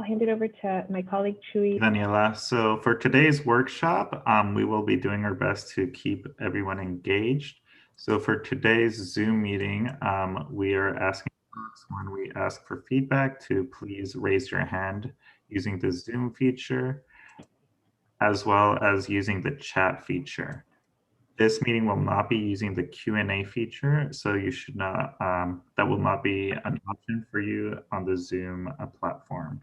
hand it over to my colleague, Chui. Daniela, so for today's workshop, we will be doing our best to keep everyone engaged. So for today's Zoom meeting, we are asking folks when we ask for feedback to please raise your hand using the Zoom feature, as well as using the chat feature. This meeting will not be using the Q&A feature, so you should not, that will not be an option for you on the Zoom platform.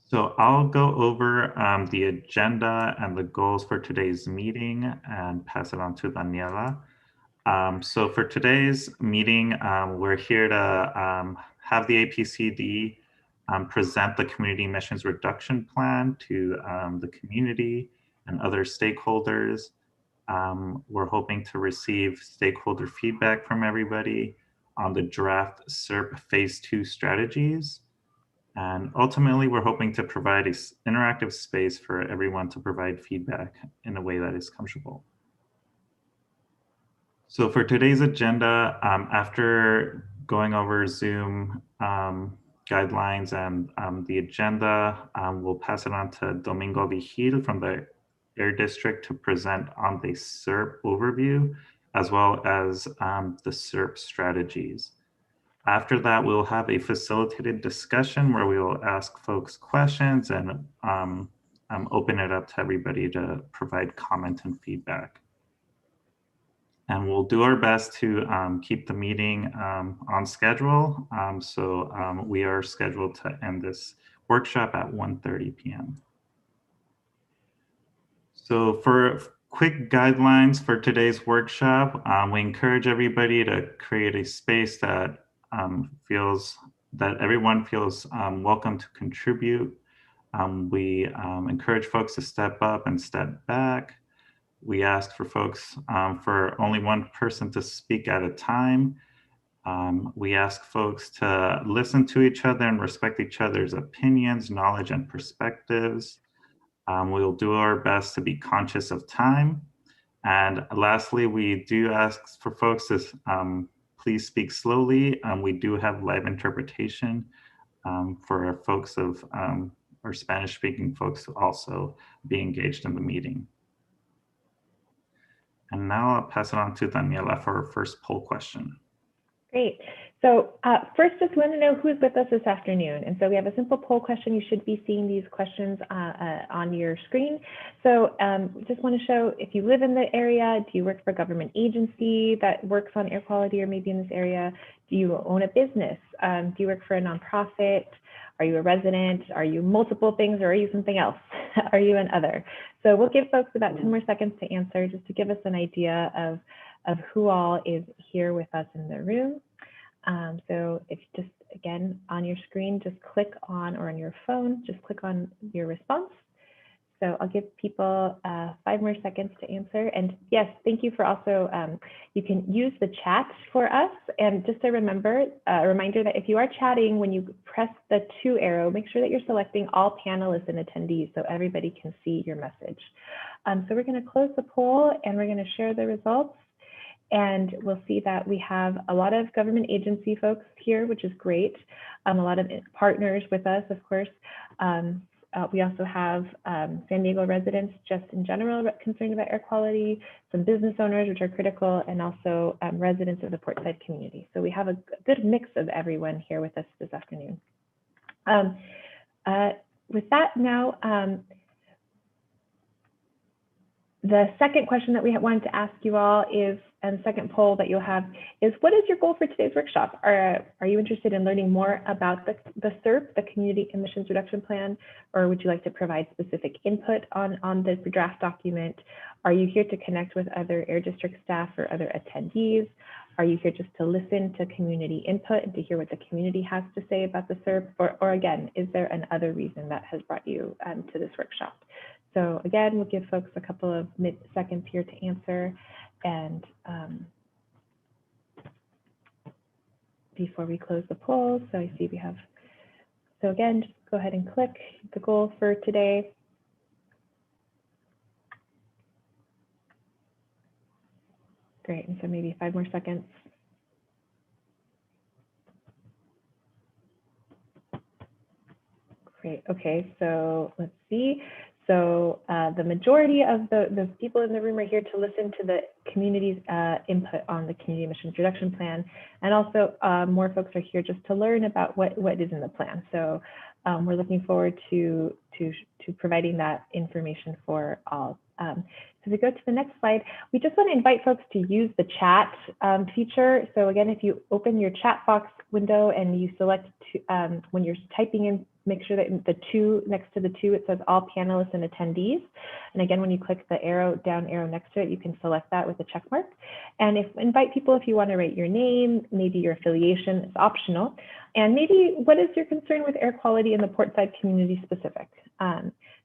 So I'll go over the agenda and the goals for today's meeting and pass it on to Daniela. So for today's meeting, we're here to have the APCD present the Community Emissions Reduction Plan to the community and other stakeholders. We're hoping to receive stakeholder feedback from everybody on the draft CERP Phase 2 strategies. And ultimately, we're hoping to provide an interactive space for everyone to provide feedback in a way that is comfortable. So for today's agenda, after going over Zoom guidelines and the agenda, we'll pass it on to Domingo Vigil from the Air District to present on the CERP overview, as well as the CERP strategies. After that, we'll have a facilitated discussion where we will ask folks questions and open it up to everybody to provide comment and feedback. And we'll do our best to keep the meeting on schedule. So we are scheduled to end this workshop at 1:30 p.m. So for quick guidelines for today's workshop, we encourage everybody to create a space that everyone feels welcome to contribute. We encourage folks to step up and step back. We ask for folks for only one person to speak at a time. We ask folks to listen to each other and respect each other's opinions, knowledge, and perspectives. We'll do our best to be conscious of time. And lastly, we do ask for folks to please speak slowly. We do have live interpretation for folks of or Spanish-speaking folks to also be engaged in the meeting. And now I'll pass it on to Daniela for our first poll question. Great. So first, just want to know who's with us this afternoon. And so we have a simple poll question. You should be seeing these questions on your screen. So just want to show if you live in the area, do you work for a government agency that works on air quality or maybe in this area? Do you own a business? Do you work for a nonprofit? Are you a resident? Are you multiple things, or are you something else? Are you an other? So we'll give folks about 10 more seconds to answer, just to give us an idea of who all is here with us in the room. So if you just, again, on your screen, just click on, or on your phone, just click on your response. So I'll give people 5 more seconds to answer. And yes, thank you for also, you can use the chat for us. And just a reminder that if you are chatting, when you press the 2 arrow, make sure that you're selecting all panelists and attendees so everybody can see your message. So we're going to close the poll and we're going to share the results. And we'll see that we have a lot of government agency folks here, which is great. A lot of partners with us, of course. We also have San Diego residents just in general concerned about air quality, some business owners, which are critical, and also residents of the Portside community. So we have a good mix of everyone here with us this afternoon. With that now, the second question that we wanted to ask you all is, and the second poll that you'll have is, what is your goal for today's workshop? Are you interested in learning more about the CERP, the Community Emissions Reduction Plan, or would you like to provide specific input on the draft document? Are you here to connect with other Air District staff or other attendees? Are you here just to listen to community input and to hear what the community has to say about the CERP? Or again, is there another reason that has brought you to this workshop? So again, we'll give folks a couple of seconds here to answer. And before we close the poll, so I see we have, so again, just go ahead and click the goal for today. Great, and so maybe 5 more seconds. Great. Okay, so let's see. So the majority of the people in the room are here to listen to the community's input on the community emissions reduction plan. And also more folks are here just to learn about what is in the plan. So we're looking forward to providing that information for all. So we go to the next slide. We just want to invite folks to use the chat feature. So again, if you open your chat box window and you select when you're typing in, make sure that the two next to the two, it says all panelists and attendees. And again, when you click the down arrow next to it, you can select that with a check mark. And invite people if you want to write your name, maybe your affiliation, it's optional. And maybe what is your concern with air quality in the Portside community specific?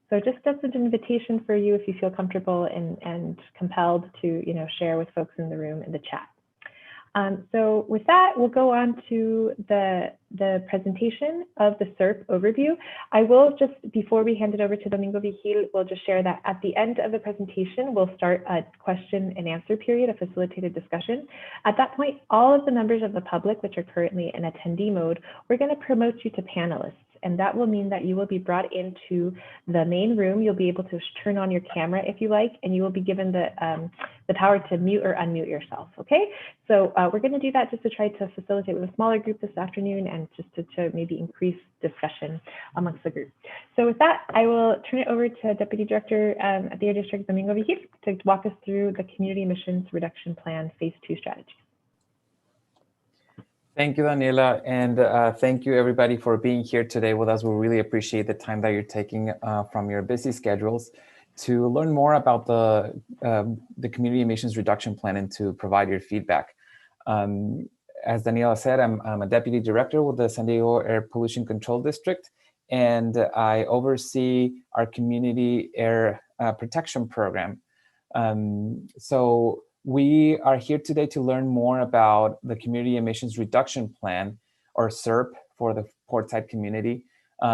So just as an invitation for you, if you feel comfortable and compelled to share with folks in the room in the chat. So with that, we'll go on to the presentation of the CERP overview. I will just, before we hand it over to Domingo Vigil, we'll just share that at the end of the presentation, we'll start a question and answer period, a facilitated discussion. At that point, all of the members of the public, which are currently in attendee mode, we're going to promote you to panelists. And that will mean that you will be brought into the main room. You'll be able to turn on your camera if you like, and you will be given the power to mute or unmute yourself, okay? So we're gonna do that just to try to facilitate with a smaller group this afternoon and just to maybe increase discussion amongst the group. So with that, I will turn it over to Deputy Director at the Air District, Domingo Vigil, to walk us through the Community Emissions Reduction Plan Phase 2 strategy. Thank you, Daniela, and thank you everybody for being here today with us. We really appreciate the time that you're taking from your busy schedules to learn more about the Community Emissions Reduction Plan and to provide your feedback. As Daniela said, I'm a Deputy Director with the San Diego Air Pollution Control District, and I oversee our Community Air Protection Program. So we are here today to learn more about the Community Emissions Reduction Plan, or CERP, for the Portside community.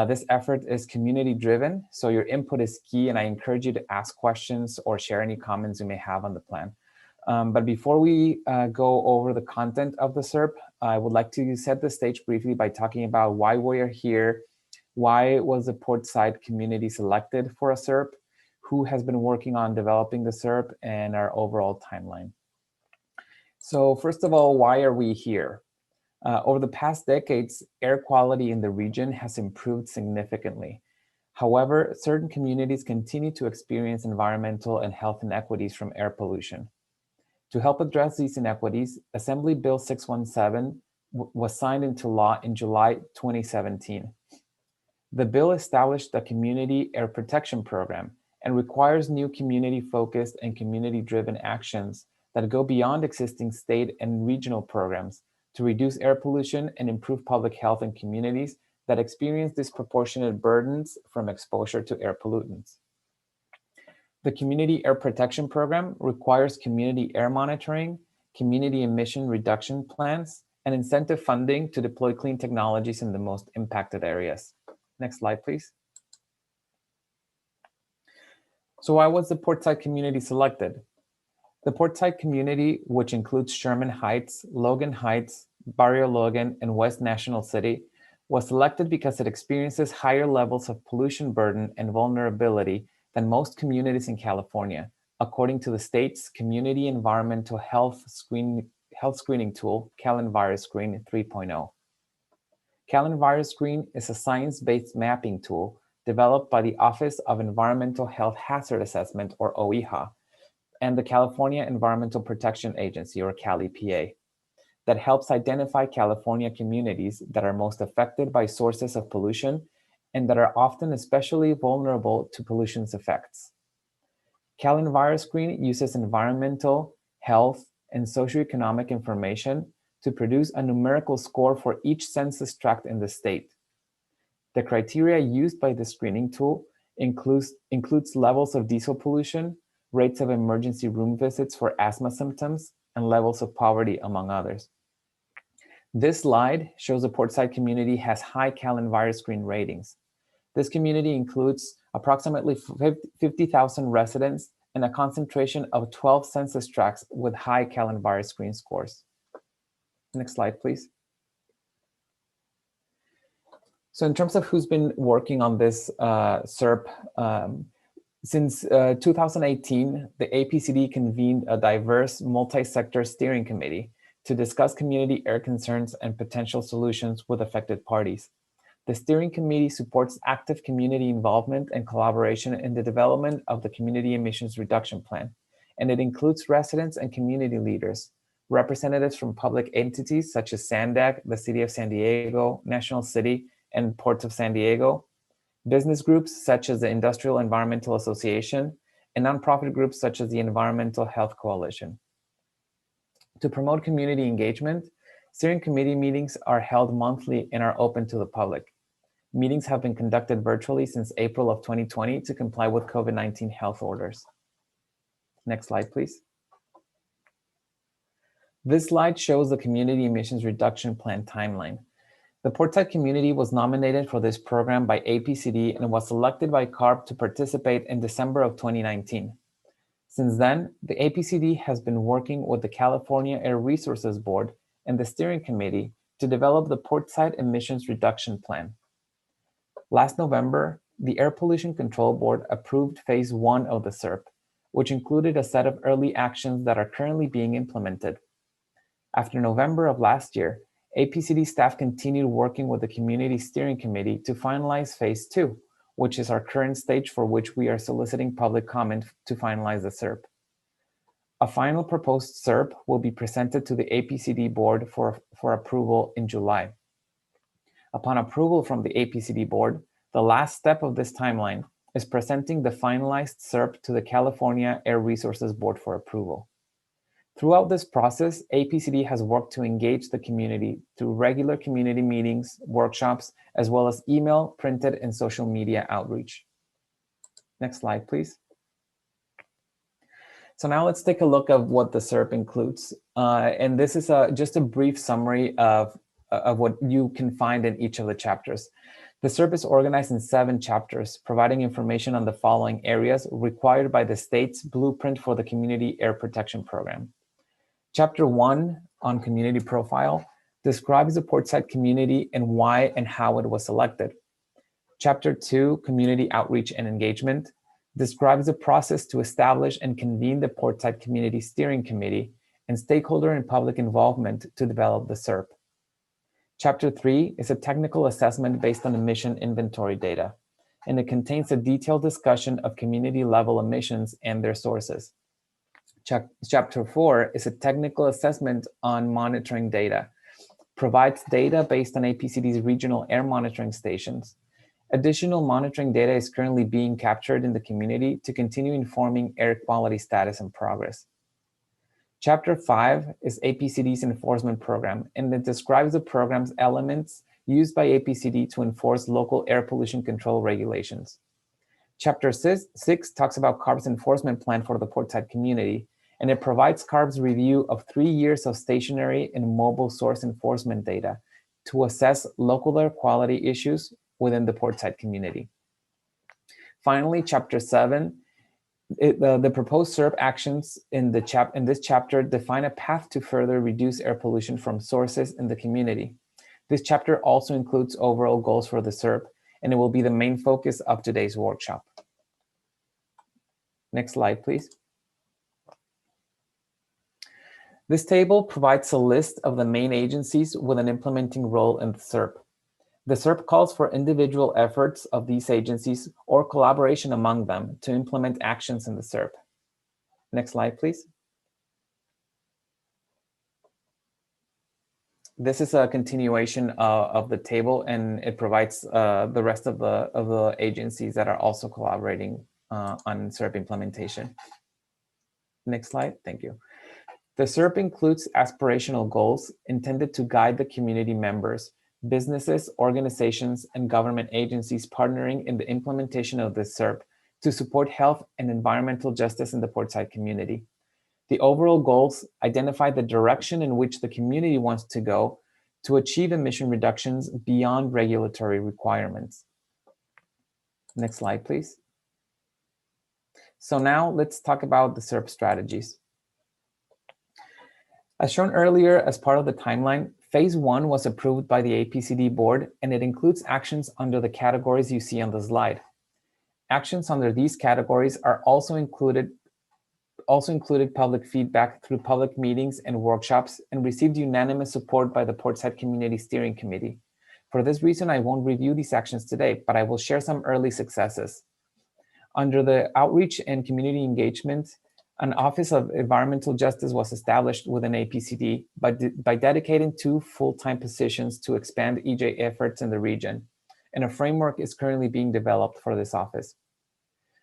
This effort is community driven, so your input is key, and I encourage you to ask questions or share any comments you may have on the plan. But before we go over the content of the CERP, I would like to set the stage briefly by talking about why we are here, why was the Portside community selected for a CERP, who has been working on developing the CERP, and our overall timeline. So first of all, why are we here? Over the past decades, air quality in the region has improved significantly. However, certain communities continue to experience environmental and health inequities from air pollution. To help address these inequities, Assembly Bill 617 was signed into law in July 2017. The bill established a community air protection program and requires new community-focused and community-driven actions that go beyond existing state and regional programs to reduce air pollution and improve public health in communities that experience disproportionate burdens from exposure to air pollutants. The Community Air Protection Program requires community air monitoring, community emission reduction plans, and incentive funding to deploy clean technologies in the most impacted areas. Next slide, please. So why was the Portside community selected? The Portside community, which includes Sherman Heights, Logan Heights, Barrio Logan, and West National City, was selected because it experiences higher levels of pollution burden and vulnerability than most communities in California, according to the state's Community Environmental Health Screening Tool, CalEnviroScreen 3.0. CalEnviroScreen is a science-based mapping tool developed by the Office of Environmental Health Hazard Assessment, or OEHA, and the California Environmental Protection Agency, or CalEPA, that helps identify California communities that are most affected by sources of pollution and that are often especially vulnerable to pollution's effects. CalEnviroScreen uses environmental, health, and socioeconomic information to produce a numerical score for each census tract in the state. The criteria used by the screening tool includes levels of diesel pollution, rates of emergency room visits for asthma symptoms, and levels of poverty, among others. This slide shows the Portside community has high CalEnviroScreen ratings. This community includes approximately 50,000 residents and a concentration of 12 census tracts with high CalEnviroScreen scores. Next slide, please. So in terms of who's been working on this CERP, since 2018, the APCD convened a diverse multi-sector steering committee to discuss community air concerns and potential solutions with affected parties. The steering committee supports active community involvement and collaboration in the development of the community emissions reduction plan, and it includes residents and community leaders, representatives from public entities such as SANDAG, the City of San Diego, National City, and Port of San Diego, business groups such as the Industrial Environmental Association, and nonprofit groups such as the Environmental Health Coalition. To promote community engagement, steering committee meetings are held monthly and are open to the public. Meetings have been conducted virtually since April of 2020 to comply with COVID-19 health orders. Next slide, please. This slide shows the Community Emissions Reduction Plan timeline. The Portside community was nominated for this program by APCD and was selected by CARP to participate in December of 2019. Since then, the APCD has been working with the California Air Resources Board and the steering committee to develop the Portside Emissions Reduction Plan. Last November, the Air Pollution Control Board approved Phase 1 of the CERP, which included a set of early actions that are currently being implemented. After November of last year, APCD staff continued working with the Community Steering Committee to finalize Phase 2, which is our current stage for which we are soliciting public comment to finalize the CERP. A final proposed CERP will be presented to the APCD board for approval in July. Upon approval from the APCD board, the last step of this timeline is presenting the finalized CERP to the California Air Resources Board for approval. Throughout this process, APCD has worked to engage the community through regular community meetings, workshops, as well as email, printed, and social media outreach. Next slide, please. So now let's take a look at what the CERP includes. And this is just a brief summary of what you can find in each of the chapters. The CERP is organized in 7 chapters, providing information on the following areas required by the state's blueprint for the Community Air Protection Program. Chapter 1 on community profile describes the Portside community and why and how it was selected. Chapter 2, community outreach and engagement, describes the process to establish and convene the Portside Community Steering Committee and stakeholder and public involvement to develop the CERP. Chapter 3 is a technical assessment based on emission inventory data, and it contains a detailed discussion of community-level emissions and their sources. Chapter 4 is a technical assessment on monitoring data, provides data based on APCD's regional air monitoring stations. Additional monitoring data is currently being captured in the community to continue informing air quality status and progress. Chapter 5 is APCD's enforcement program, and it describes the program's elements used by APCD to enforce local air pollution control regulations. Chapter 6 talks about CARP's enforcement plan for the Portside community, and it provides CARP's review of 3 years of stationary and mobile source enforcement data to assess local air quality issues within the Portside community. Finally, Chapter 7, the proposed CERP actions in this chapter define a path to further reduce air pollution from sources in the community. This chapter also includes overall goals for the CERP, and it will be the main focus of today's workshop. Next slide, please. This table provides a list of the main agencies with an implementing role in the CERP. The CERP calls for individual efforts of these agencies or collaboration among them to implement actions in the CERP. Next slide, please. This is a continuation of the table, and it provides the rest of the agencies that are also collaborating on CERP implementation. Next slide, thank you. The CERP includes aspirational goals intended to guide the community members, businesses, organizations, and government agencies partnering in the implementation of the CERP to support health and environmental justice in the Portside community. The overall goals identify the direction in which the community wants to go to achieve emission reductions beyond regulatory requirements. Next slide, please. So now let's talk about the CERP strategies. As shown earlier, as part of the timeline, Phase 1 was approved by the APCD board, and it includes actions under the categories you see on the slide. Actions under these categories are also included public feedback through public meetings and workshops and received unanimous support by the Portside Community Steering Committee. For this reason, I won't review these actions today, but I will share some early successes. Under the outreach and community engagement, an Office of Environmental Justice was established within APCD by dedicating 2 full-time positions to expand EJ efforts in the region, and a framework is currently being developed for this office.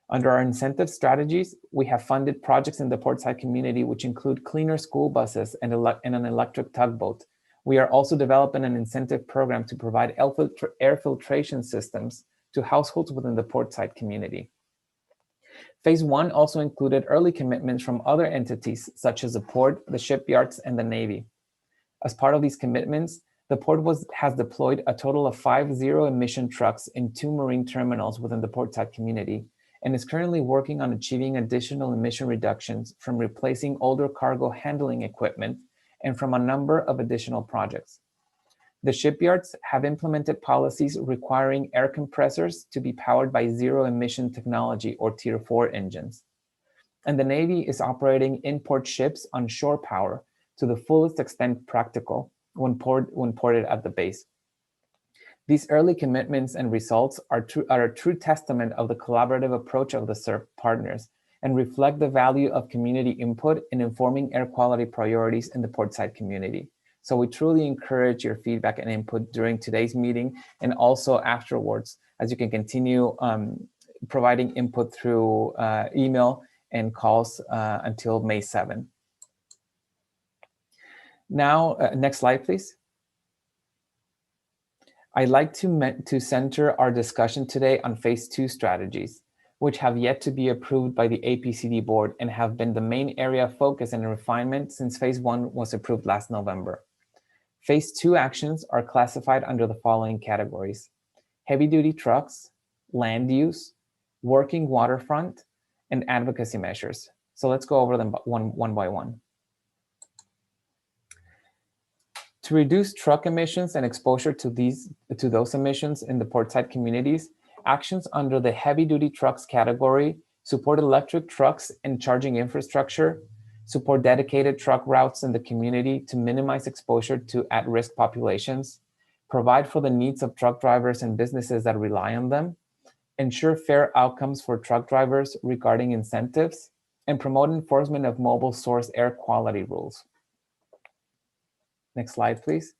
Under our incentive strategies, we have funded projects in the Portside community, which include cleaner school buses and an electric tugboat. We are also developing an incentive program to provide air filtration systems to households within the Portside community. Phase 1 also included early commitments from other entities, such as the port, the shipyards, and the Navy. As part of these commitments, the port has deployed a total of 5 zero-emission trucks in 2 marine terminals within the Portside community, and is currently working on achieving additional emission reductions from replacing older cargo handling equipment and from a number of additional projects. The shipyards have implemented policies requiring air compressors to be powered by zero-emission technology or Tier 4 engines. And the Navy is operating in-port ships on shore power to the fullest extent practical when ported at the base. These early commitments and results are a true testament of the collaborative approach of the CERP partners and reflect the value of community input in informing air quality priorities in the Portside community. So we truly encourage your feedback and input during today's meeting and also afterwards, as you can continue providing input through email and calls until May 7. Now, next slide, please. I'd like to center our discussion today on Phase 2 strategies, which have yet to be approved by the APCD board and have been the main area of focus and refinement since Phase 1 was approved last November. Phase 2 actions are classified under the following categories: heavy-duty trucks, land use, working waterfront, and advocacy measures. So let's go over them one by one. To reduce truck emissions and exposure to those emissions in the Portside communities, actions under the heavy-duty trucks category support electric trucks and charging infrastructure, support dedicated truck routes in the community to minimize exposure to at-risk populations, provide for the needs of truck drivers and businesses that rely on them, ensure fair outcomes for truck drivers regarding incentives, and promote enforcement of mobile source air quality rules. Next slide, please.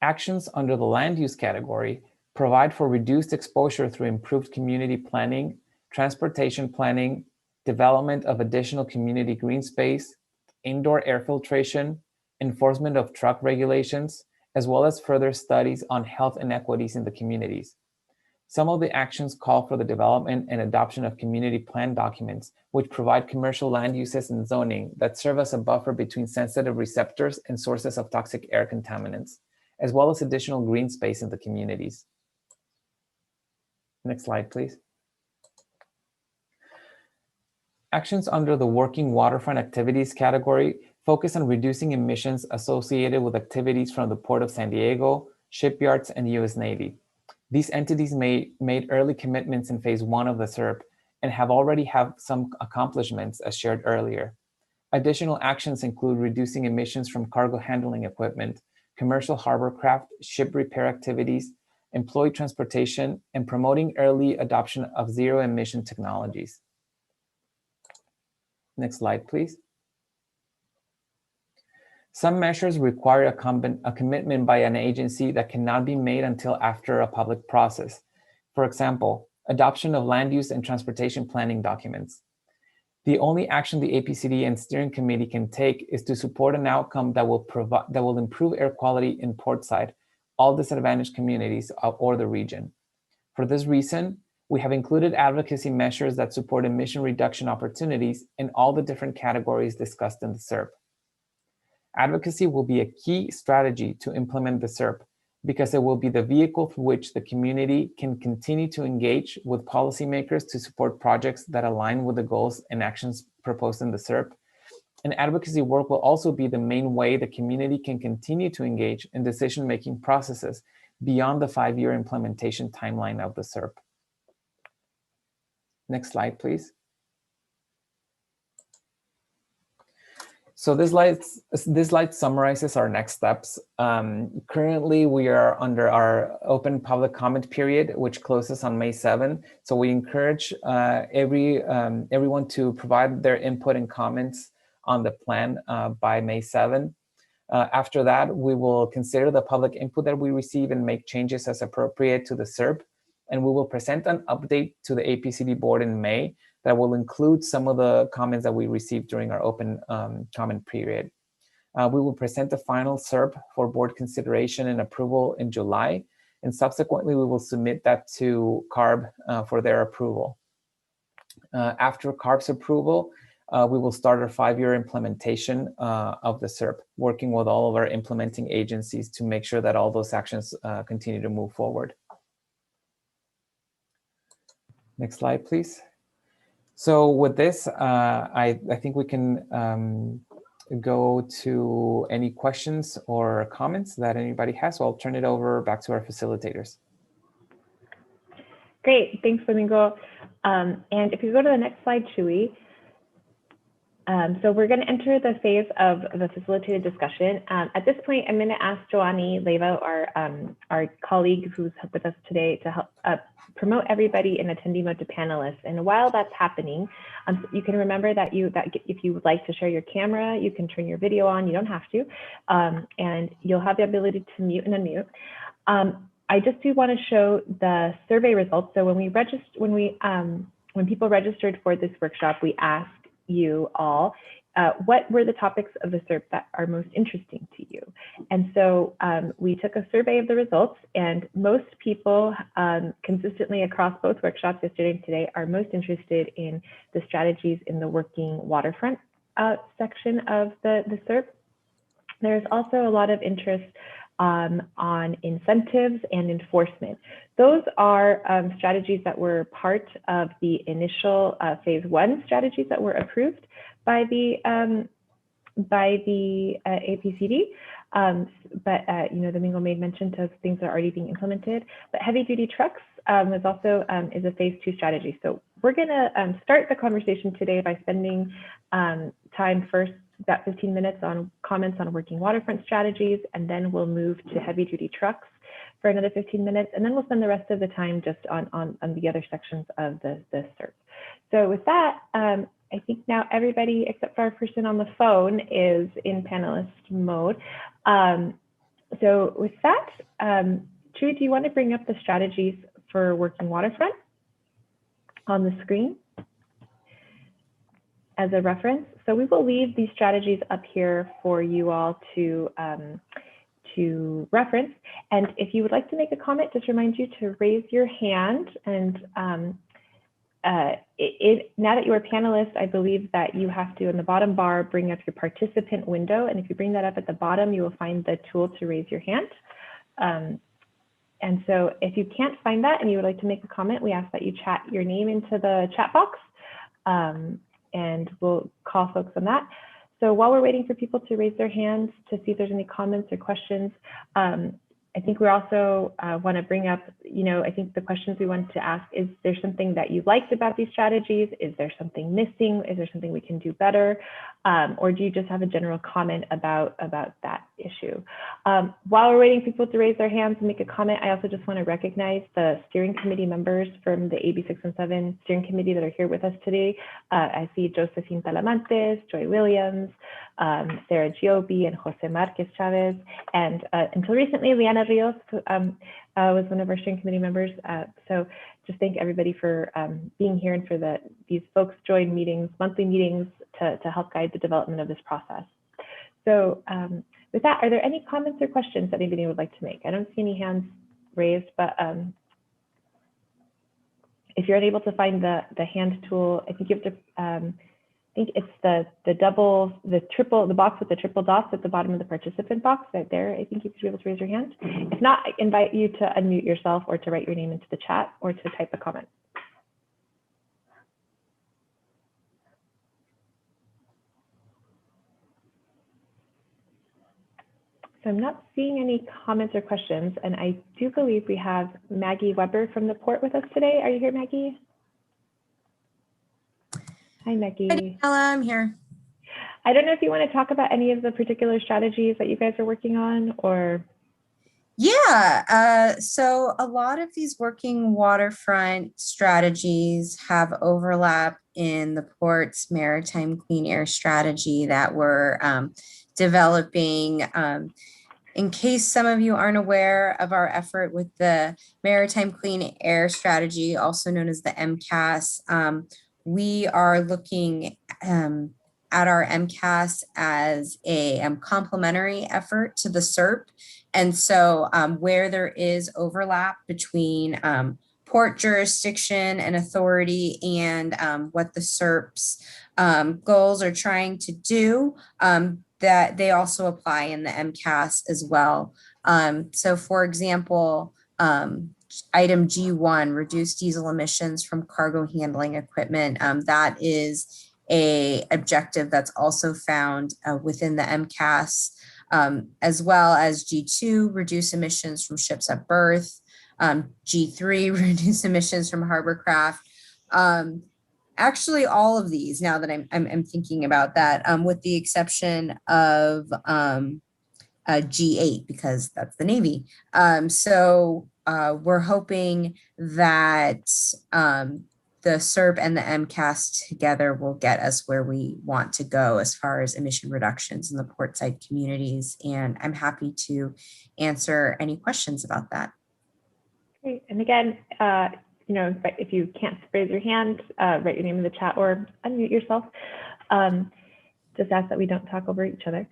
Actions under the land use category provide for reduced exposure through improved community planning, transportation planning, development of additional community green space, indoor air filtration, enforcement of truck regulations, as well as further studies on health inequities in the communities. Some of the actions call for the development and adoption of community plan documents, which provide commercial land uses and zoning that serve as a buffer between sensitive receptors and sources of toxic air contaminants, as well as additional green space in the communities. Next slide, please. Actions under the working waterfront activities category focus on reducing emissions associated with activities from the Port of San Diego, shipyards, and US Navy. These entities made early commitments in Phase 1 of the CERP and have already had some accomplishments as shared earlier. Additional actions include reducing emissions from cargo handling equipment, commercial harbor craft, ship repair activities, employee transportation, and promoting early adoption of zero-emission technologies. Next slide, please. Some measures require a commitment by an agency that cannot be made until after a public process. For example, adoption of land use and transportation planning documents. The only action the APCD and steering committee can take is to support an outcome that will improve air quality in Portside, all disadvantaged communities or the region. For this reason, we have included advocacy measures that support emission reduction opportunities in all the different categories discussed in the CERP. Advocacy will be a key strategy to implement the CERP because it will be the vehicle through which the community can continue to engage with policymakers to support projects that align with the goals and actions proposed in the CERP, And advocacy work will also be the main way the community can continue to engage in decision-making processes beyond the 5-year implementation timeline of the CERP. Next slide, please. So this slide summarizes our next steps. Currently, we are under our open public comment period, which closes on May 7. So we encourage everyone to provide their input and comments on the plan by May 7. After that, we will consider the public input that we receive and make changes as appropriate to the CERP. And we will present an update to the APCD board in May that will include some of the comments that we received during our open comment period. We will present the final CERP for board consideration and approval in July, and subsequently we will submit that to CARB for their approval. After CARB's approval, we will start our 5-year implementation of the CERP, working with all of our implementing agencies to make sure that all those actions continue to move forward. Next slide, please. So with this, I think we can go to any questions or comments that anybody has. So I'll turn it over back to our facilitators. Great, thanks, Domingo. And if you go to the next slide, Chewy. So we're going to enter the phase of the facilitated discussion. At this point, I'm going to ask Joanny Leva, our colleague who's with us today, to help promote everybody in attendee mode to panelists. And while that's happening, you can remember that if you would like to share your camera, you can turn your video on. You don't have to, and you'll have the ability to mute and unmute. I just do want to show the survey results. So when people registered for this workshop, we asked you all what were the topics of the CERP that are most interesting to you. And so we took a survey of the results, and most people consistently across both workshops yesterday and today are most interested in the strategies in the working waterfront section of the CERP. There's also a lot of interest on incentives and enforcement. Those are strategies that were part of the initial phase 1 strategies that were approved by the APCD. But Domingo made mention of things that are already being implemented. But heavy duty trucks is also is a phase 2 strategy. So we're going to start the conversation today by spending time first, about 15 minutes on comments on working waterfront strategies, and then we'll move to heavy duty trucks for another 15 minutes, and then we'll spend the rest of the time just on the other sections of the CERP. So with that, I think now everybody except for our person on the phone is in panelist mode. So with that, Drew, do you want to bring up the strategies for working waterfront on the screen as a reference? So we will leave these strategies up here for you all to reference. And if you would like to make a comment, just remind you to raise your hand. And now that you're a panelist, I believe that you have to, in the bottom bar, bring up your participant window. And if you bring that up at the bottom, you will find the tool to raise your hand. And so if you can't find that and you would like to make a comment, we ask that you chat your name into the chat box. And we'll call folks on that. So while we're waiting for people to raise their hands to see if there's any comments or questions, I think we also want to bring up, I think the questions we want to ask, is there something that you liked about these strategies? Is there something missing? Is there something we can do better? Or do you just have a general comment about that issue? While we're waiting for people to raise their hands and make a comment, I also just want to recognize the steering committee members from the AB 617 steering committee that are here with us today. I see Josephine Talamantes, Joy Williams, Sarah Giobi, and Jose Marquez Chavez. And until recently, Liana Rios was one of our steering committee members. So just thank everybody for being here and for these folks join meetings, monthly meetings to help guide the development of this process. So with that, are there any comments or questions that anybody would like to make? I don't see any hands raised, but if you're unable to find the hand tool, I think you have to, I think it's the box with the triple dots at the bottom of the participant box right there. I think you should be able to raise your hand. If not, I invite you to unmute yourself or to write your name into the chat or to type a comment. So I'm not seeing any comments or questions, and I do believe we have Maggie Weber from the port with us today. Are you here, Maggie? Hi, Maggie. Hi, Daniela, I'm here. I don't know if you want to talk about any of the particular strategies that you guys are working on, or... Yeah, so a lot of these working waterfront strategies have overlap in the port's maritime clean air strategy that we're developing. In case some of you aren't aware of our effort with the Maritime Clean Air Strategy, also known as the MCAS, we are looking at our MCAS as a complementary effort to the CERP. And so where there is overlap between port jurisdiction and authority and what the CERP's goals are trying to do, that they also apply in the MCAS as well. So for example, item G1, reduce diesel emissions from cargo handling equipment. That is a objective that's also found within the MCAS, as well as G2, reduce emissions from ships at berth. G3, reduce emissions from harbor craft. Actually, all of these, now that I'm thinking about that, with the exception of G8, because that's the Navy. So we're hoping that the CERP and the MCAS together will get us where we want to go as far as emission reductions in the portside communities. And I'm happy to answer any questions about that. Great. And again, you know, if you can't raise your hand, write your name in the chat or unmute yourself. Just ask that we don't talk over each other.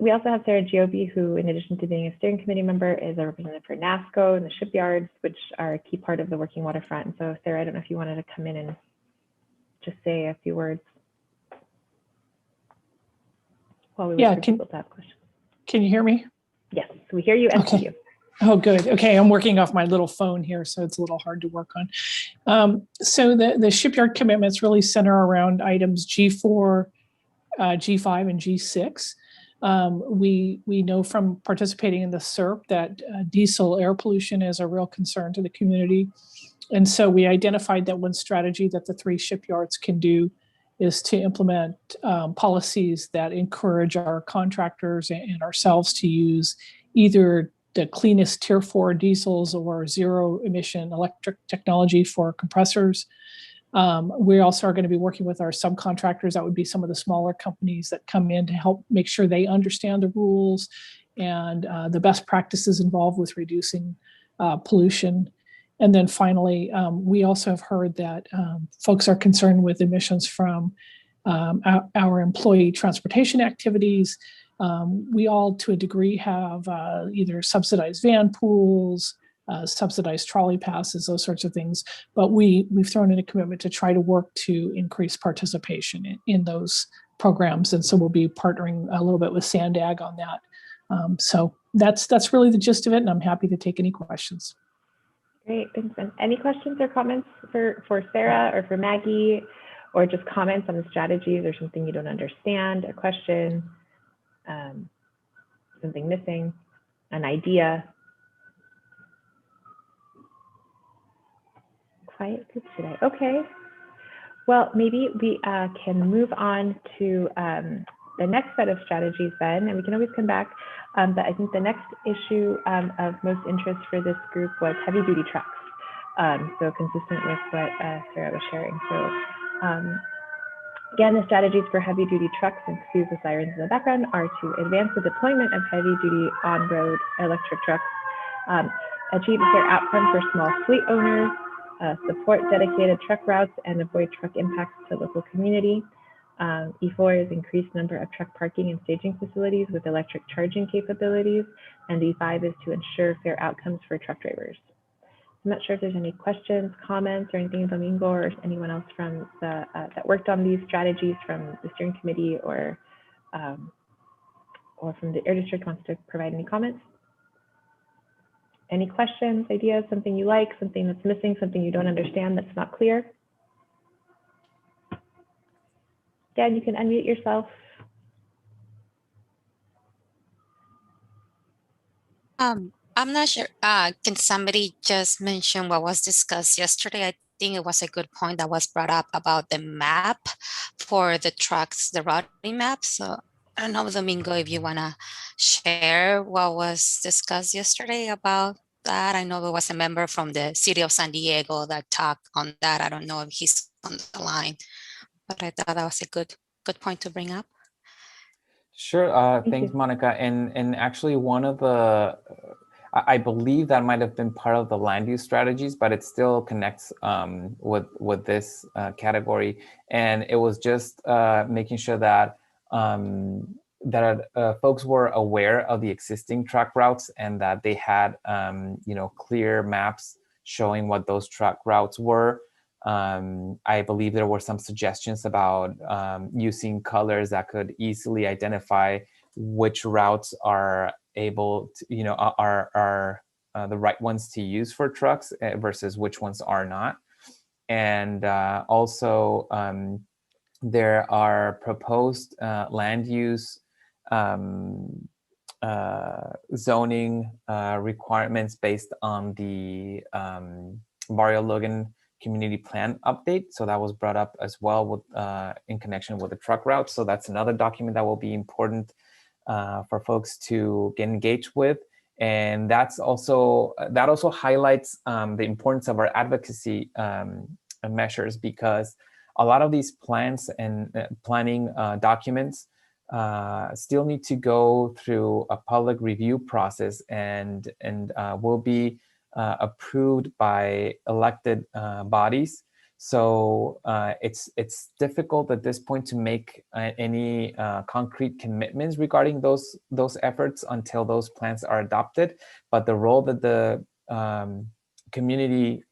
We also have Sarah Giobi, who, in addition to being a steering committee member, is a representative for NASCO and the shipyards, which are a key part of the working waterfront. And so, Sarah, I don't know if you wanted to come in and just say a few words while we wait for people to have questions. Can you hear me? Yes, we hear you and see you. Oh, good. Okay, I'm working off my little phone here, so it's a little hard to work on. So the shipyard commitments really center around items G4, G5, and G6. We know from participating in the CERP that diesel air pollution is a real concern to the community. And so we identified that one strategy that the 3 shipyards can do is to implement policies that encourage our contractors and ourselves to use either the cleanest Tier 4 diesels or zero emission electric technology for compressors. We also are going to be working with our subcontractors. That would be some of the smaller companies that come in to help make sure they understand the rules and the best practices involved with reducing pollution. And then finally, we also have heard that folks are concerned with emissions from our employee transportation activities. We all, to a degree, have either subsidized van pools, subsidized trolley passes, those sorts of things. But we've thrown in a commitment to try to work to increase participation in those programs. And so we'll be partnering a little bit with Sandag on that. So that's really the gist of it. And I'm happy to take any questions. Great, thanks. And any questions or comments for Sarah or for Maggie, or just comments on the strategies or something you don't understand, a question, something missing, an idea? Quiet group today. Okay. Well, maybe we can move on to the next set of strategies then, and we can always come back. But I think the next issue of most interest for this group was heavy duty trucks. So consistent with what Sarah was sharing. So again, the strategies for heavy duty trucks, and excuse the sirens in the background, are to advance the deployment of heavy duty on-road electric trucks, achieve a fair outcome for small fleet owners, support dedicated truck routes, and avoid truck impacts to local community. E4 is increased number of truck parking and staging facilities with electric charging capabilities, and E5 is to ensure fair outcomes for truck drivers. I'm not sure if there's any questions, comments, or anything, Domingo or anyone else from the that worked on these strategies from the steering committee or from the Air District wants to provide any comments. Any questions, ideas, something you like, something that's missing, something you don't understand that's not clear? Again, you can unmute yourself. I'm not sure. Can somebody just mention what was discussed yesterday? I think it was a good point that was brought up about the map for the trucks, the routing map. So I don't know, Domingo, if you want to share what was discussed yesterday about that. I know there was a member from the city of San Diego that talked on that. I don't know if he's on the line, but I thought that was a good point to bring up. Sure. Thank Thanks, you. Monica. And actually, one of the I believe that might have been part of the land use strategies, but it still connects with this category. And it was just making sure that folks were aware of the existing truck routes and that they had clear maps showing what those truck routes were. I believe there were some suggestions about using colors that could easily identify which routes are able to, are the right ones to use for trucks versus which ones are not. And also, there are proposed land use zoning requirements based on the Barrio Logan community plan update. So that was brought up as well with in connection with the truck route. So that's another document that will be important for folks to get engaged with. And that also highlights the importance of our advocacy measures, because a lot of these plans and planning documents still need to go through a public review process and will be approved by elected bodies. So it's difficult at this point to make any concrete commitments regarding those efforts until those plans are adopted. But the role that the community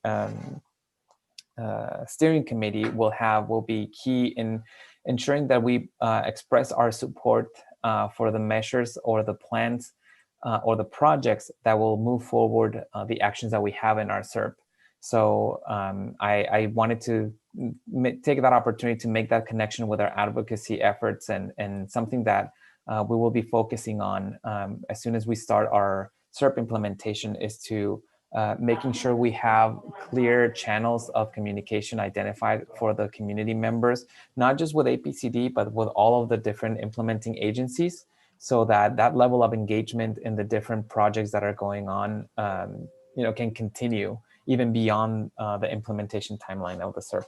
steering committee will be key in ensuring that we express our support for the measures or the plans or the projects that will move forward the actions that we have in our CERP. So I wanted to take that opportunity to make that connection with our advocacy efforts, and something that we will be focusing on as soon as we start our CERP implementation is to making sure we have clear channels of communication identified for the community members, not just with APCD, but with all of the different implementing agencies, so that that level of engagement in the different projects that are going on can continue even beyond the implementation timeline of the CERP.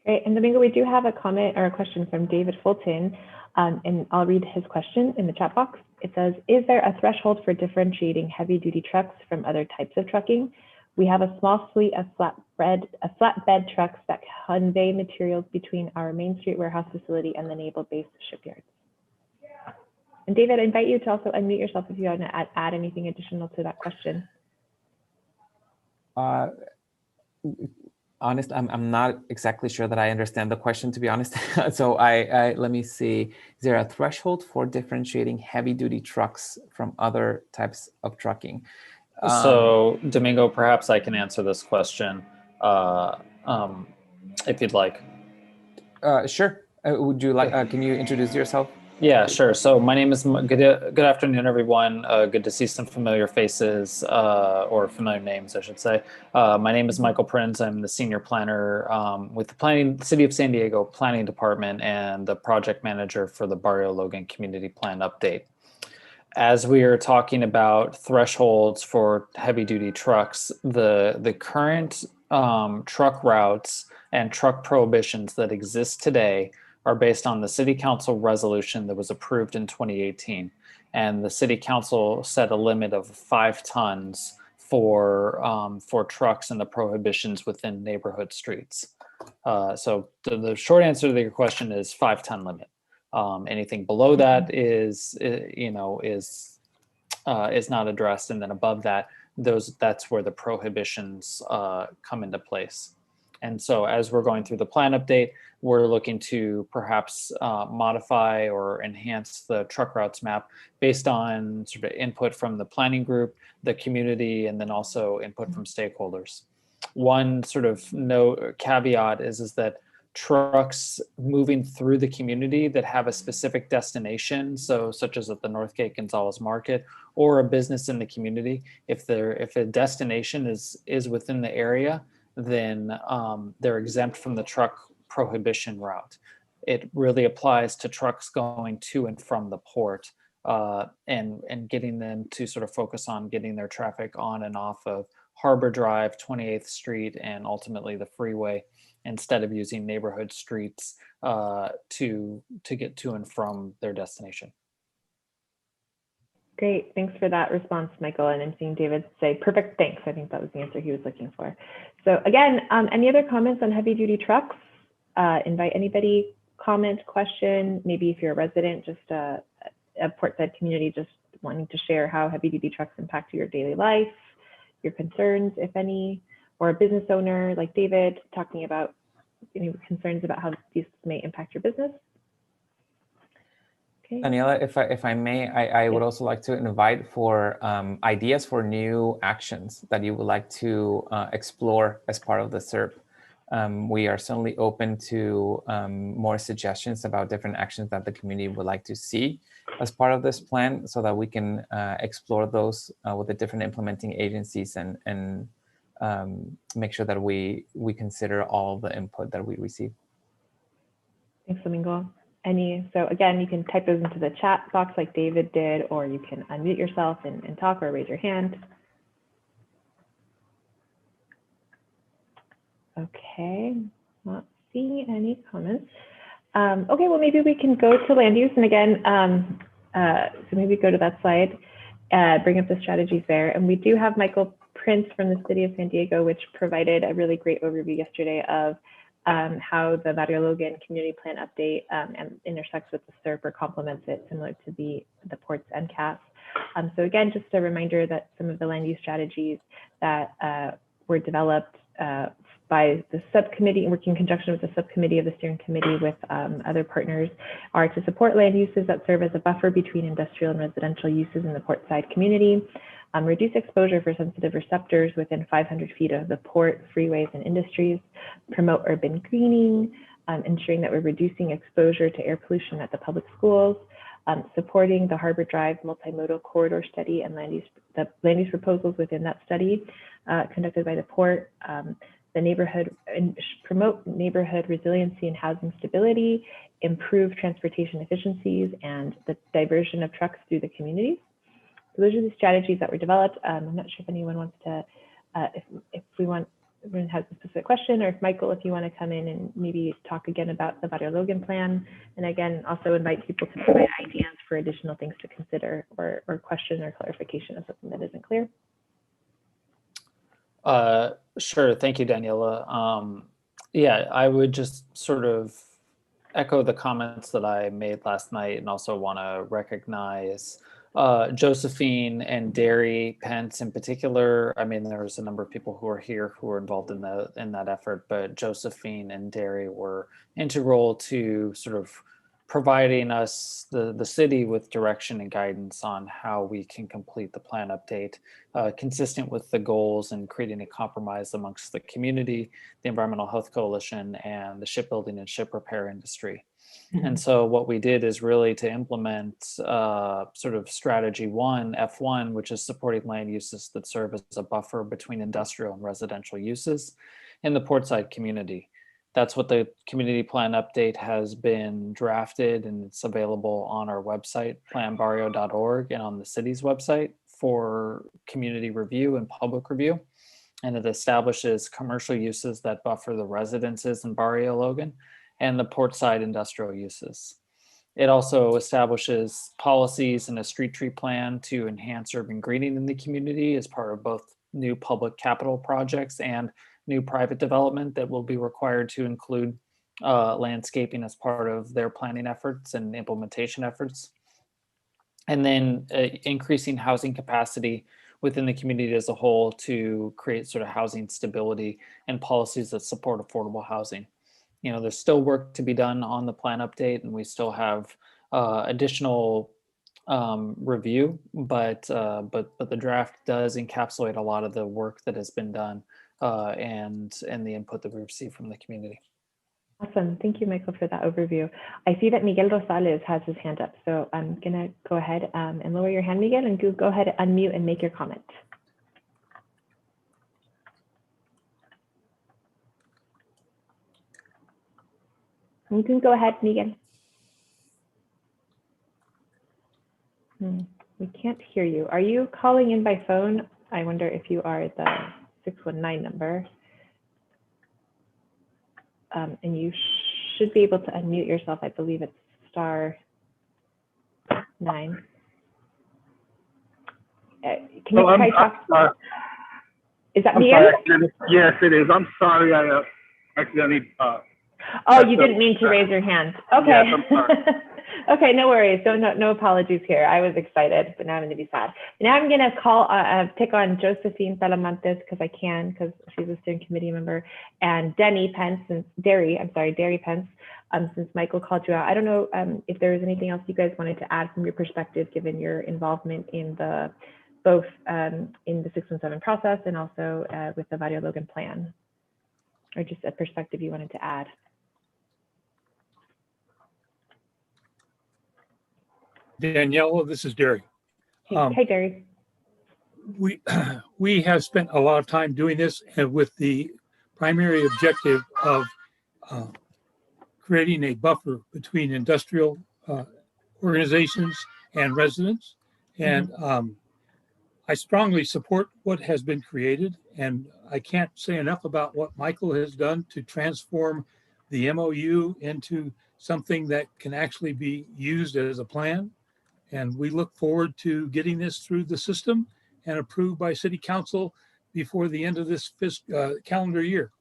Great. And Domingo, we do have a comment or a question from David Fulton, and I'll read his question in the chat box. It says, is there a threshold for differentiating heavy duty trucks from other types of trucking? We have a small fleet of flatbed trucks that convey materials between our Main Street warehouse facility and the naval-based shipyards. And David, I invite you to also unmute yourself if you want to add anything additional to that question. Honest, I'm not exactly sure that I understand the question, to be honest. So I let me see. Is there a threshold for differentiating heavy duty trucks from other types of trucking? So Domingo, perhaps I can answer this question if you'd like. Sure. Would you like? Can you introduce yourself? Yeah, sure. So my name is, good afternoon, everyone. Good to see some familiar faces, or familiar names, I should say. My name is Michael Prinz. I'm the senior planner with the City of San Diego Planning Department and the project manager for the Barrio Logan Community Plan Update. As we are talking about thresholds for heavy duty trucks, the current truck routes and truck prohibitions that exist today are based on the City Council resolution that was approved in 2018. And the City Council set a limit of 5 tons for trucks and the prohibitions within neighborhood streets. So the short answer to your question is 5-ton limit. Anything below that is not addressed, and then above that, that's where the prohibitions come into place. And so as we're going through the plan update, we're looking to perhaps modify or enhance the truck routes map based on sort of input from the planning group, the community, and then also input from stakeholders. One sort of caveat is that trucks moving through the community that have a specific destination, so such as at the Northgate Gonzalez Market or a business in the community. If a destination is within the area, then they're exempt from the truck prohibition route. It really applies to trucks going to and from the port, and getting them to sort of focus on getting their traffic on and off of Harbor Drive, 28th Street, and ultimately the freeway, instead of using neighborhood streets to get to and from their destination. Great, thanks for that response, Michael. And I'm seeing David say, perfect, thanks. I think that was the answer he was looking for. So again, any other comments on heavy duty trucks? Invite anybody, comment, question, maybe if you're a resident, just a portside community, just wanting to share how heavy duty trucks impact your daily life, your concerns, if any, or a business owner like David talking about any concerns about how these may impact your business. Okay. Daniela, if I may, I would also like to invite for ideas for new actions that you would like to explore as part of the CERP. We are certainly open to more suggestions about different actions that the community would like to see as part of this plan, so that we can explore those with the different implementing agencies and make sure that we consider all the input that we receive. Thanks, Domingo. So again, you can type those into the chat box like David did, or you can unmute yourself and talk or raise your hand. Okay, not seeing any comments. Okay, well, maybe we can go to land use. And again, so maybe go to that slide, bring up the strategies there. And we do have Michael Prince from the city of San Diego, which provided a really great overview yesterday of how the Barrio Logan community plan update and intersects with the CERP or complements it, similar to the ports and CAS. So again, just a reminder that some of the land use strategies that were developed by the subcommittee, working in conjunction with the subcommittee of the steering committee with other partners, are to support land uses that serve as a buffer between industrial and residential uses in the portside community, reduce exposure for sensitive receptors within 500 feet of the port, freeways, and industries, promote urban greening, ensuring that we're reducing exposure to air pollution at the public schools, supporting the Harbor Drive multimodal corridor study and the land use proposals within that study conducted by the port, the neighborhood, and promote neighborhood resiliency and housing stability, improve transportation efficiencies, and the diversion of trucks through the communities. So those are the strategies that were developed. I'm not sure if anyone wants to, if everyone has a specific question, or if Michael, if you want to come in and maybe talk again about the Barrio Logan plan, and again, also invite people to provide ideas for additional things to consider or question or clarification of something that isn't clear. Sure. Thank you, Daniela. Yeah, I would just sort of echo the comments that I made last night, and also want to recognize Josephine and Derry Pence in particular. I mean, there was a number of people who are here who were involved in that effort, but Josephine and Derry were integral to sort of providing us, the city, with direction and guidance on how we can complete the plan update, consistent with the goals and creating a compromise amongst the community, the Environmental Health Coalition, and the shipbuilding and ship repair industry. And so what we did is really to implement sort of strategy one, F1, which is supporting land uses that serve as a buffer between industrial and residential uses in the portside community. That's what the community plan update has been drafted, and it's available on our website, planbarrio.org, and on the city's website for community review and public review. And it establishes commercial uses that buffer the residences in Barrio Logan and the portside industrial uses. It also establishes policies and a street tree plan to enhance urban greening in the community as part of both new public capital projects and new private development that will be required to include landscaping as part of their planning efforts and implementation efforts. And then increasing housing capacity within the community as a whole to create sort of housing stability and policies that support affordable housing. You know, there's still work to be done on the plan update, and we still have additional review, but the draft does encapsulate a lot of the work that has been done and the input that we received from the community. Awesome. Thank you, Michael, for that overview. I see that Miguel Rosales has his hand up. So I'm going to go ahead and lower your hand, Miguel, and go ahead and unmute and make your comment. You can go ahead, Miguel. We can't hear you. Are you calling in by phone? I wonder if you are the 619 number. And you should be able to unmute yourself. I believe it's *9. Can you try talk? Is that me? Yes, it is. I'm sorry. I accidentally. Oh, you didn't mean to raise your hand. Okay. Yes, I'm sorry. Okay, no worries. No apologies here. I was excited, but now I'm going to be sad. Now I'm going to pick on Josephine Salamantes because she's a steering committee member, and Derry Pence, since Michael called you out. I don't know if there was anything else you guys wanted to add from your perspective, given your involvement in both in the 617 process and also with the Vario Logan plan, or just a perspective you wanted to add. Daniela, this is Derry. Hey, Derry. We have spent a lot of time doing this with the primary objective of creating a buffer between industrial organizations and residents. And I strongly support what has been created. And I can't say enough about what Michael has done to transform the MOU into something that can actually be used as a plan. And we look forward to getting this through the system and approved by City Council before the end of this calendar year.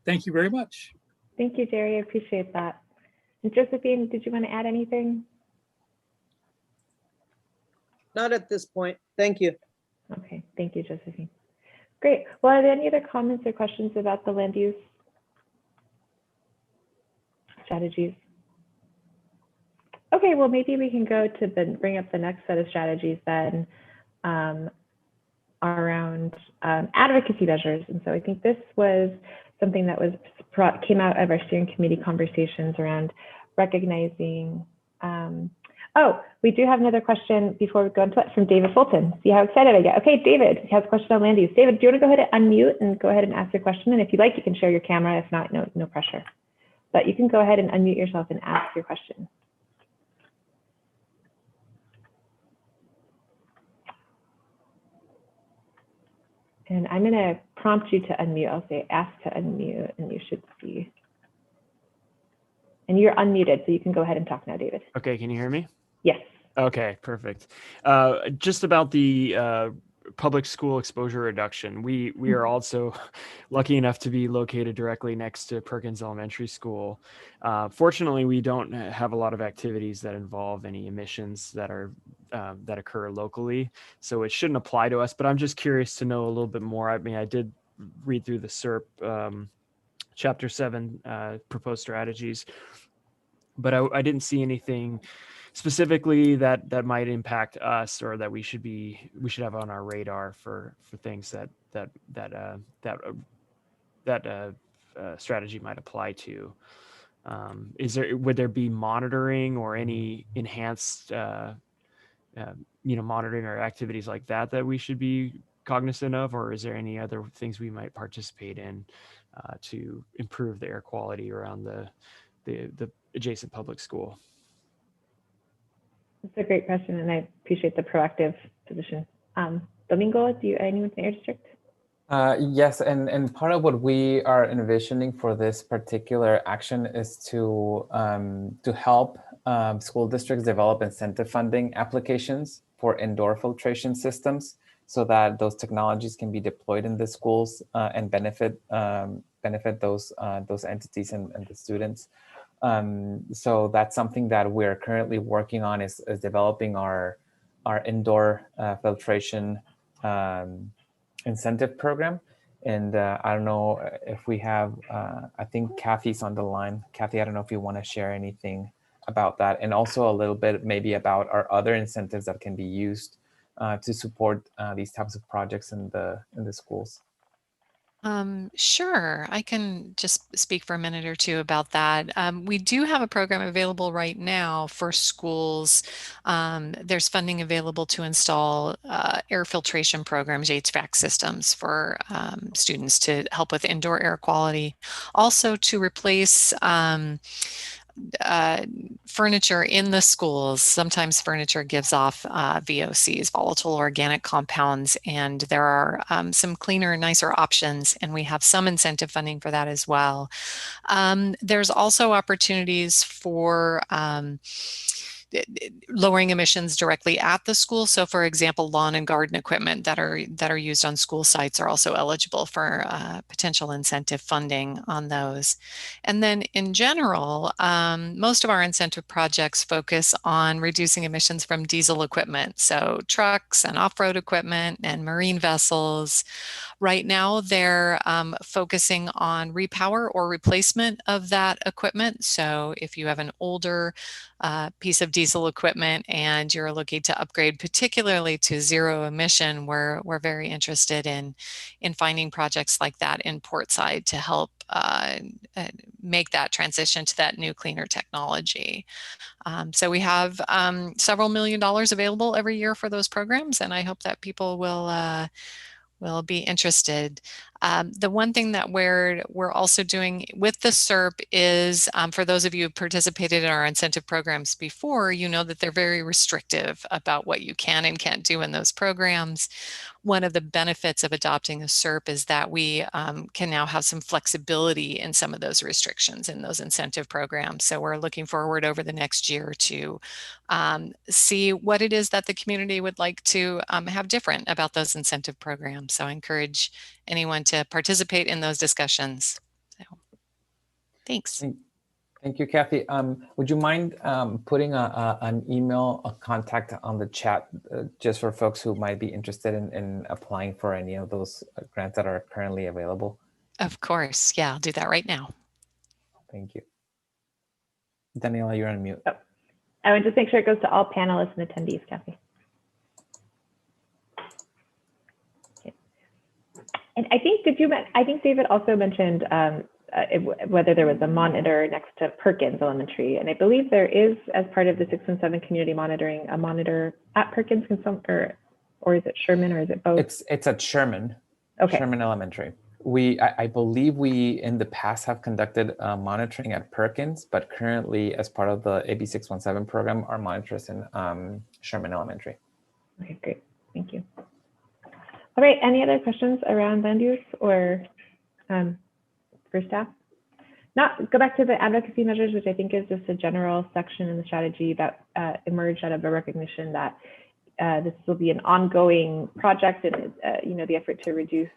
Thank you very much. Thank you, Jerry. I appreciate that. And Josephine, did you want to add anything? Not at this point. Thank you. Okay, thank you, Josephine. Great. Well, are there any other comments or questions about the land use strategies? Okay, well, maybe we can go to bring up the next set of strategies then around advocacy measures. And so I think this was something that came out of our steering committee conversations around recognizing. Oh, we do have another question before we go into it from David Fulton. See how excited I get. Okay, David has a question on land use. David, do you want to go ahead and unmute and go ahead and ask your question? And if you like, you can share your camera. If not, no pressure. But you can go ahead and unmute yourself and ask your question. And I'm going to prompt you to unmute. I'll say ask to unmute, and you should see. And you're unmuted, so you can go ahead and talk now, David. Okay, can you hear me? Yes. Okay, perfect. Just about the public school exposure reduction. We are also lucky enough to be located directly next to Perkins Elementary School. Fortunately, we don't have a lot of activities that involve any emissions that are that occur locally, so it shouldn't apply to us. But I'm just curious to know a little bit more. I mean, I did read through the CERP Chapter 7 proposed strategies, but I didn't see anything specifically that might impact us or that we should have on our radar for things that strategy might apply to. Would there be monitoring or any enhanced monitoring or activities like that we should be cognizant of, or is there any other things we might participate in to improve the air quality around the adjacent public school? That's a great question, and I appreciate the proactive position. Domingo, anyone from your district? Yes, and part of what we are envisioning for this particular action is to help school districts develop incentive funding applications for indoor filtration systems, so that those technologies can be deployed in the schools and benefit those entities and the students. So that's something that we're currently working on, is developing our indoor filtration incentive program. And I don't know if we have, I think Kathy's on the line. Kathy, I don't know if you want to share anything about that, and also a little bit maybe about our other incentives that can be used to support these types of projects in the schools. Sure, I can just speak for a minute or two about that. We do have a program available right now for schools. There's funding available to install air filtration programs, HVAC systems for students to help with indoor air quality. Also to replace furniture in the schools. Sometimes furniture gives off VOCs, volatile organic compounds, and there are some cleaner, nicer options, and we have some incentive funding for that as well. There's also opportunities for lowering emissions directly at the school. So for example, lawn and garden equipment that are used on school sites are also eligible for potential incentive funding on those. And then in general, most of our incentive projects focus on reducing emissions from diesel equipment. So trucks and off-road equipment and marine vessels. Right now, they're focusing on repower or replacement of that equipment. So if you have an older piece of diesel equipment and you're looking to upgrade particularly to zero emission, we're very interested in finding projects like that in Portside to help make that transition to that new cleaner technology. So we have several $1 million available every year for those programs, and I hope that people will be interested. The one thing that we're also doing with the CERP is, for those of you who participated in our incentive programs before, you know that they're very restrictive about what you can and can't do in those programs. One of the benefits of adopting a CERP is that we can now have some flexibility in some of those restrictions in those incentive programs. So we're looking forward over the next year to see what it is that the community would like to have different about those incentive programs. So I encourage anyone to participate in those discussions. So, thanks. Thank you, Kathy. Would you mind putting an email, a contact on the chat, just for folks who might be interested in applying for any of those grants that are currently available? Of course. Yeah, I'll do that right now. Thank you. Daniela, you're on mute. Oh. I would just make sure it goes to all panelists and attendees, Kathy. Okay. And I think, I think David also mentioned whether there was a monitor next to Perkins Elementary. And I believe there is, as part of the 617 community monitoring, a monitor at Perkins, or is it Sherman, or is it both? It's at Sherman, okay. Sherman Elementary. I believe we in the past have conducted monitoring at Perkins, but currently as part of the AB 617 program, our monitors in Sherman Elementary. Okay, great, thank you. All right, any other questions around land use or for staff? Go back to the advocacy measures, which I think is just a general section in the strategy that emerged out of a recognition that this will be an ongoing project, and the effort to reduce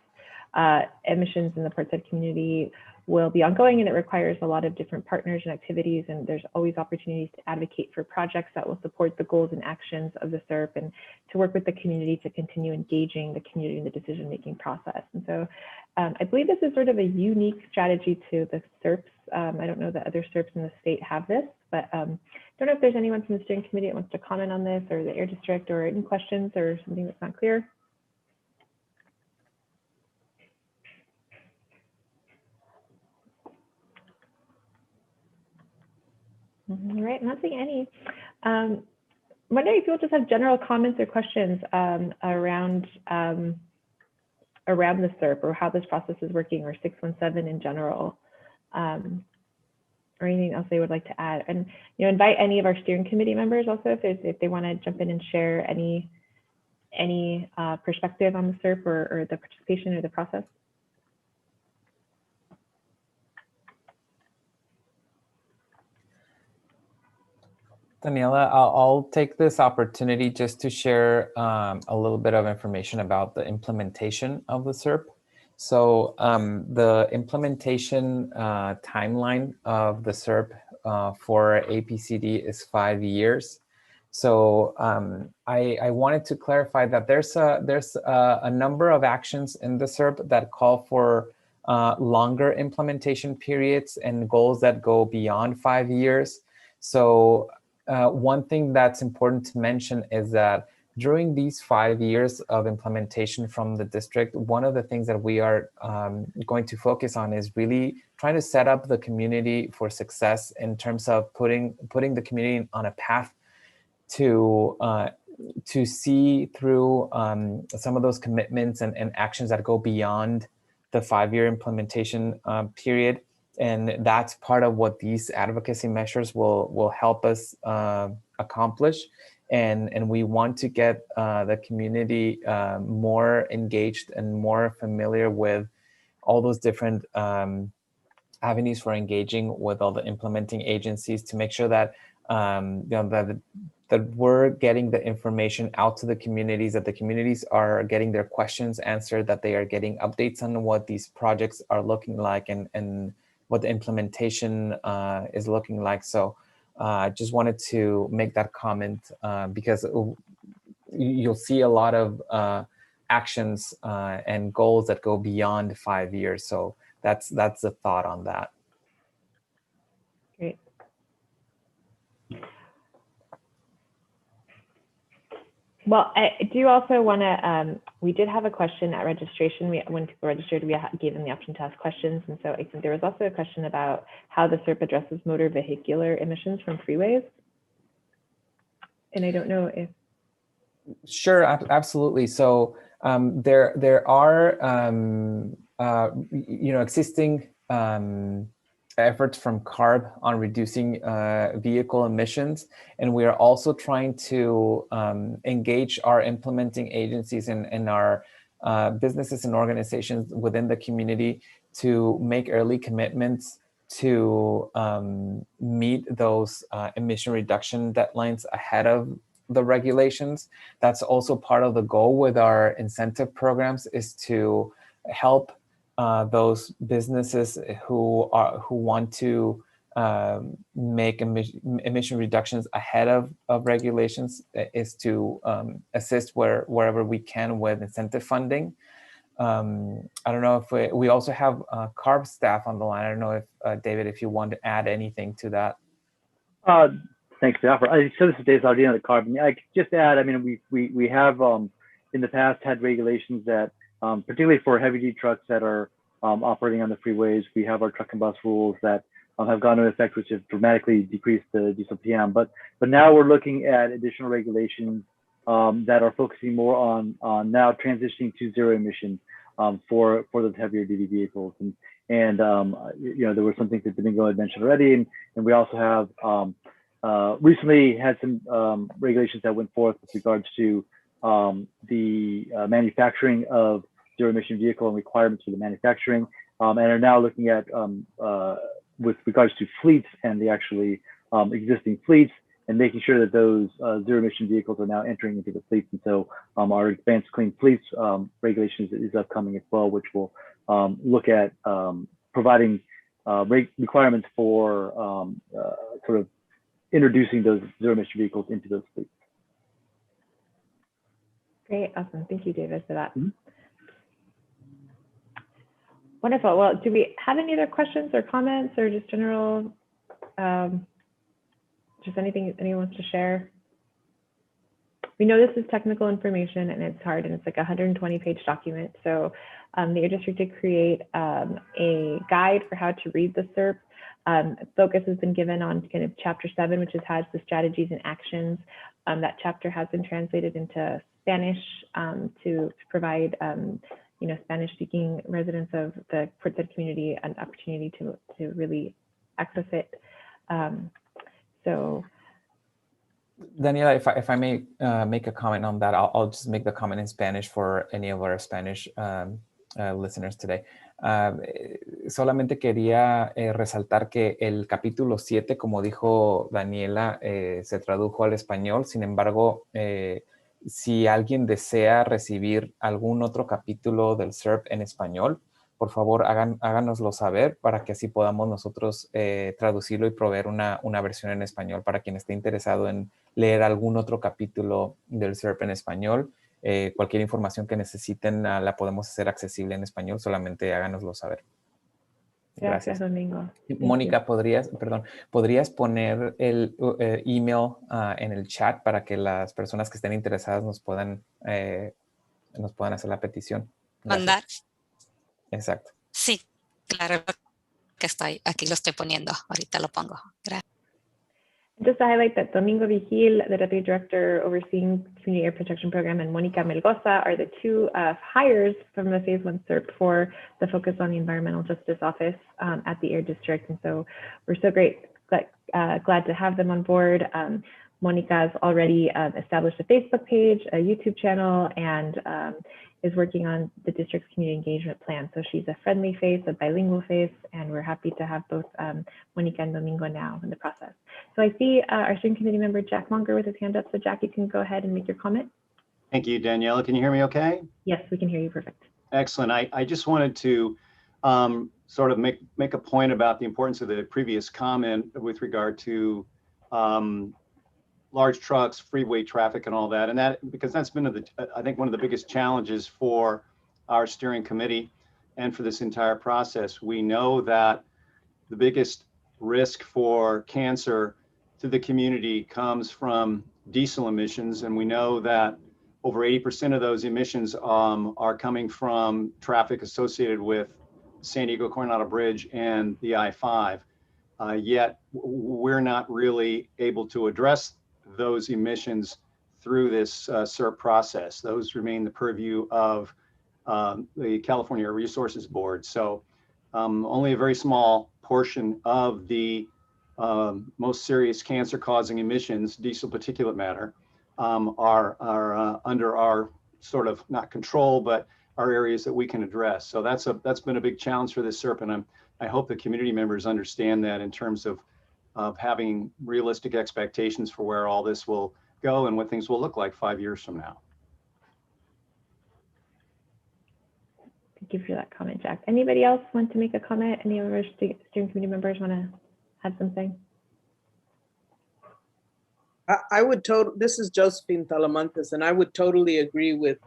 emissions in the Portside community will be ongoing, and it requires a lot of different partners and activities, and there's always opportunities to advocate for projects that will support the goals and actions of the CERP, and to work with the community to continue engaging the community in the decision-making process. And so I believe this is sort of a unique strategy to the CERPs. I don't know that other CERPs in the state have this, but I don't know if there's anyone from the steering committee that wants to comment on this, or the Air District, or any questions or something that's not clear. All right, I'm not seeing any. Wondering if you'll just have general comments or questions around the CERP, or how this process is working, or 617 in general, or anything else they would like to add. And invite any of our steering committee members also if they want to jump in and share any perspective on the CERP or the participation or the process. Daniela, I'll take this opportunity just to share a little bit of information about the implementation of the CERP. So the implementation timeline of the CERP for APCD is 5 years. So I wanted to clarify that there's a number of actions in the CERP that call for longer implementation periods and goals that go beyond 5 years. So one thing that's important to mention is that during these 5 years of implementation from the district, one of the things that we are going to focus on is really trying to set up the community for success in terms of putting the community on a path to see through some of those commitments and actions that go beyond the 5-year implementation period. And that's part of what these advocacy measures will help us accomplish. And we want to get the community more engaged and more familiar with all those different avenues for engaging with all the implementing agencies to make sure that that we're getting the information out to the communities, that the communities are getting their questions answered, that they are getting updates on what these projects are looking like and what the implementation is looking like. So I just wanted to make that comment because you'll see a lot of actions and goals that go beyond 5 years. So that's the thought on that. Great. Well, I do also want to, we did have a question at registration. When people registered, we gave them the option to ask questions. And so I think there was also a question about how the CERP addresses motor vehicular emissions from freeways. And I don't know if. Sure, absolutely. So there are, existing efforts from CARB on reducing vehicle emissions. And we are also trying to engage our implementing agencies and our businesses and organizations within the community to make early commitments to meet those emission reduction deadlines ahead of the regulations. That's also part of the goal with our incentive programs, is to help those businesses who want to make emission reductions ahead of regulations, is to assist wherever we can with incentive funding. I don't know if we also have CARB staff on the line. I don't know if David, if you want to add anything to that. Thanks for the offer. So this is Dave Sardina of the CARB. I could just add, I mean, we have in the past had regulations that particularly for heavy-duty trucks that are operating on the freeways, we have our truck and bus rules that have gone into effect, which have dramatically decreased the diesel PM. But now we're looking at additional regulations that are focusing more on now transitioning to zero emission for those heavier duty vehicles. And there were some things that Domingo had mentioned already, and we also have recently had some regulations that went forth with regards to the manufacturing of zero emission vehicle and requirements for the manufacturing, and are now looking at with regards to fleets and the actually existing fleets, and making sure that those zero emission vehicles are now entering into the fleets. And so our advanced clean fleets regulations is upcoming as well, which will look at providing requirements for sort of introducing those zero emission vehicles into those fleets. Great, awesome. Thank you, David, for that. Wonderful. Well, do we have any other questions or comments, or just general, just anything anyone wants to share? We know this is technical information and it's hard, and it's like a 120-page document. So the district did create a guide for how to read the CERP. Focus has been given on kind of chapter 7, which has the strategies and actions. That chapter has been translated into Spanish to provide Spanish-speaking residents of the Portside community an opportunity to really access it. So, Daniela, if I may make a comment on that, I'll just make the comment in Spanish for any of our Spanish listeners today. Solamente quería resaltar que el capítulo 7, como dijo Daniela, se tradujo al español. Sin embargo, si alguien desea recibir algún otro capítulo del CERP en español, por favor háganoslo saber para que así podamos nosotros traducirlo y proveer una versión en español para quien esté interesado en leer algún otro capítulo del CERP en español. Cualquier información que necesiten la podemos hacer accesible en español, solamente háganoslo saber. Gracias. Domingo. Mónica, ¿podrías poner el email en el chat para que las personas que estén interesadas nos puedan hacer la petición? Gracias. Mandar. Exacto. Sí, claro que aquí lo estoy poniendo. Ahorita lo pongo. Gracias. Just to highlight that Domingo Vigil, the Deputy Director overseeing Community Air Protection Program, and Monica Melgoza are the two hires from the Phase 1 CERP for the focus on the Environmental Justice Office at the Air District. And so we're so glad to have them on board. Monica's already established a Facebook page, a YouTube channel, and is working on the district's community engagement plan. So she's a friendly face, a bilingual face, and we're happy to have both Monica and Domingo now in the process. So I see our steering committee member, Jack Monger, with his hand up. So Jack, you can go ahead and make your comment. Thank you, Daniela. Can you hear me okay? Yes, we can hear you perfect. Excellent. I just wanted to sort of make a point about the importance of the previous comment with regard to large trucks, freeway traffic and all that. And that, because that's been, I think, one of the biggest challenges for our steering committee and for this entire process. We know that the biggest risk for cancer to the community comes from diesel emissions. And we know that over 80% of those emissions are coming from traffic associated with San Diego Coronado Bridge and the I-5. Yet we're not really able to address those emissions through this CERP process. Those remain the purview of the California Air Resources Board. So only a very small portion of the most serious cancer-causing emissions, diesel particulate matter, are under our sort of not control, but are areas that we can address. So that's been a big challenge for this CERP, and I hope the community members understand that in terms of having realistic expectations for where all this will go and what things will look like 5 years from now. Thank you for that comment, Jack. Anybody else want to make a comment? Any of our steering committee members want to add something? I would this is Josephine Talamantes, and I would totally agree with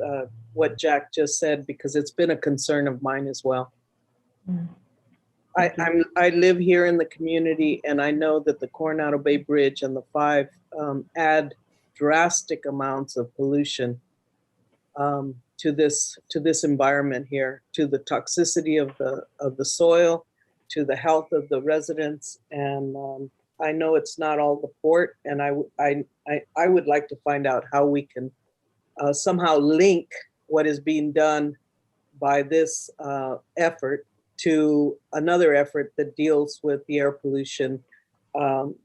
what Jack just said, because it's been a concern of mine as well. Mm. I live here in the community, and I know that the Coronado Bay Bridge and the 5 add drastic amounts of pollution to this environment here, to the toxicity of the soil, to the health of the residents. And I know it's not all the port, and I would like to find out how we can somehow link what is being done by this effort to another effort that deals with the air pollution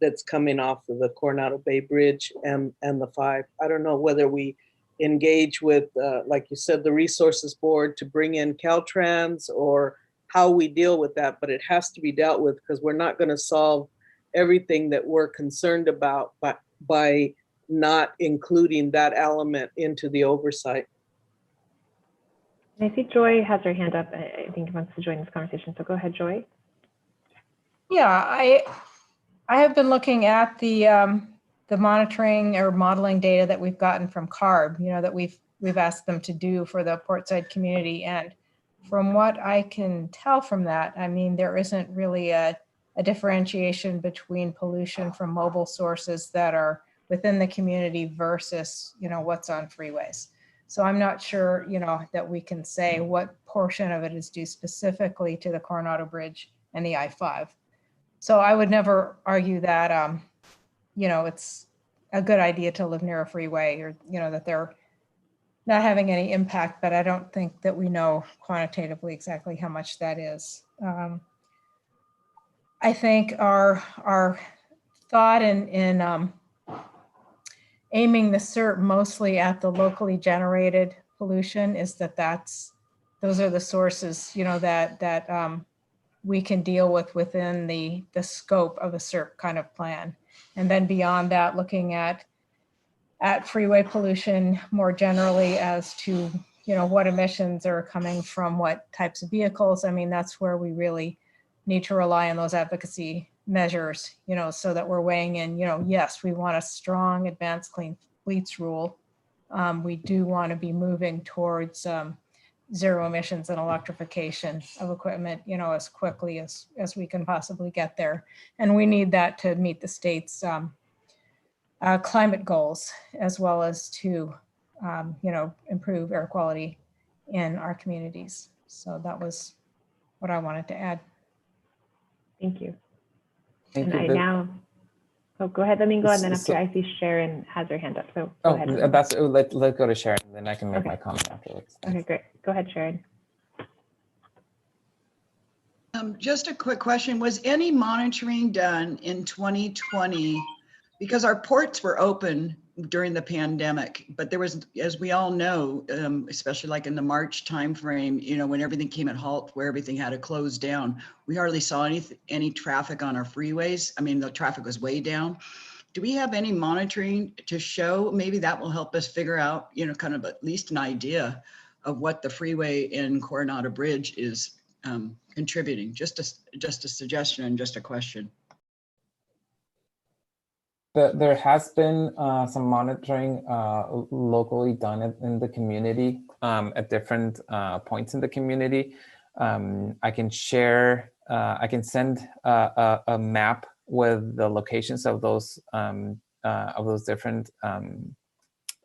that's coming off of the Coronado Bay Bridge and the 5. I don't know whether we engage with, like you said, the Resources Board to bring in Caltrans, or how we deal with that, but it has to be dealt with, because we're not going to solve everything that we're concerned about by not including that element into the oversight. And I see Joy has her hand up. I think wants to join this conversation. So go ahead, Joy. Yeah, I have been looking at the monitoring or modeling data that we've gotten from CARB, that we've asked them to do for the portside community. And from what I can tell from that, I mean, there isn't really a differentiation between pollution from mobile sources that are within the community versus, what's on freeways. So I'm not sure, that we can say what portion of it is due specifically to the Coronado Bridge and the I-5. So I would never argue that, it's a good idea to live near a freeway, or, that they're not having any impact, but I don't think that we know quantitatively exactly how much that is. I think our thought in aiming the CERP mostly at the locally generated pollution is those are the sources, that we can deal with within the scope of a CERP kind of plan. And then beyond that, looking at freeway pollution more generally as to, what emissions are coming from what types of vehicles. I mean, that's where we really need to rely on those advocacy measures, so that we're weighing in, yes, we want a strong advanced clean fleets rule. We do want to be moving towards zero emissions and electrification of equipment, as quickly as we can possibly get there. And we need that to meet the state's climate goals, as well as to, improve air quality in our communities. So that was what I wanted to add. Thank you. Thank And you. Go ahead, Domingo, and then after So- I see Sharon has her hand up. So go ahead. Let's go to Sharon, and then I can make Okay. my comment afterwards. Okay, great. Go ahead, Sharon. Just a quick question. Was any monitoring done in 2020? Because our ports were open during the pandemic, but there was, as we all know, especially like in the March timeframe, when everything came at halt, where everything had to close down, we hardly saw any traffic on our freeways. I mean, the traffic was way down. Do we have any monitoring to show? Maybe that will help us figure out, kind of at least an idea of what the freeway in Coronado Bridge is contributing. Just a suggestion and just a question. There has been some monitoring locally done in the community at different points in the community. I can share, I can send a map with the locations of those different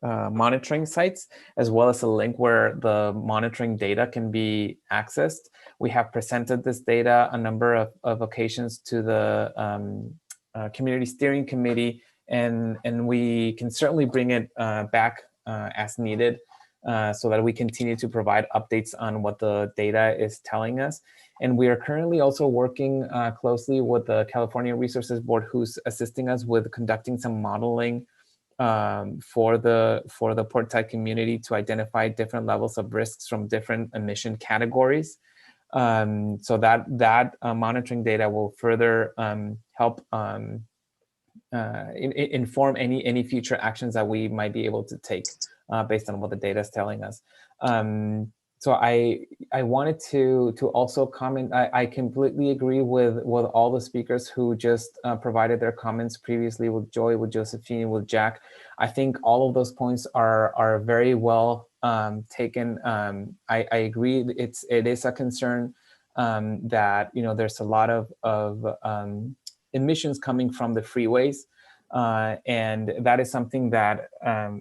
monitoring sites, as well as a link where the monitoring data can be accessed. We have presented this data a number of occasions to the Community Steering Committee, and we can certainly bring it back as needed so that we continue to provide updates on what the data is telling us. And we are currently also working closely with the California Resources Board, who's assisting us with conducting some modeling for the port-side community to identify different levels of risks from different emission categories. So that monitoring data will further help inform any future actions that we might be able to take based on what the data is telling us. So I wanted to also comment. I completely agree with all the speakers who just provided their comments previously, with Joy, with Josephine, with Jack. I think all of those points are very well taken. I agree. It is a concern that there's a lot of emissions coming from the freeways. And that is something that,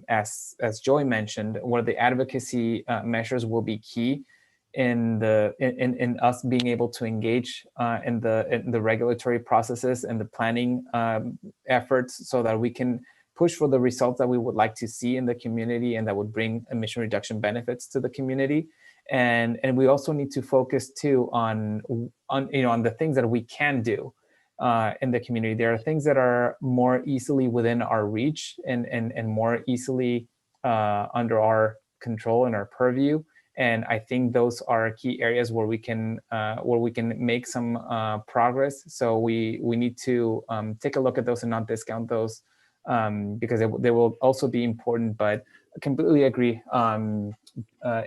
as Joy mentioned, where the advocacy measures will be key in us being able to engage in the regulatory processes and the planning efforts, so that we can push for the results that we would like to see in the community and that would bring emission reduction benefits to the community. And we also need to focus too on the things that we can do in the community. There are things that are more easily within our reach and more easily under our control and our purview. And I think those are key areas where we can make some progress. So we need to take a look at those and not discount those, because they will also be important. But I completely agree.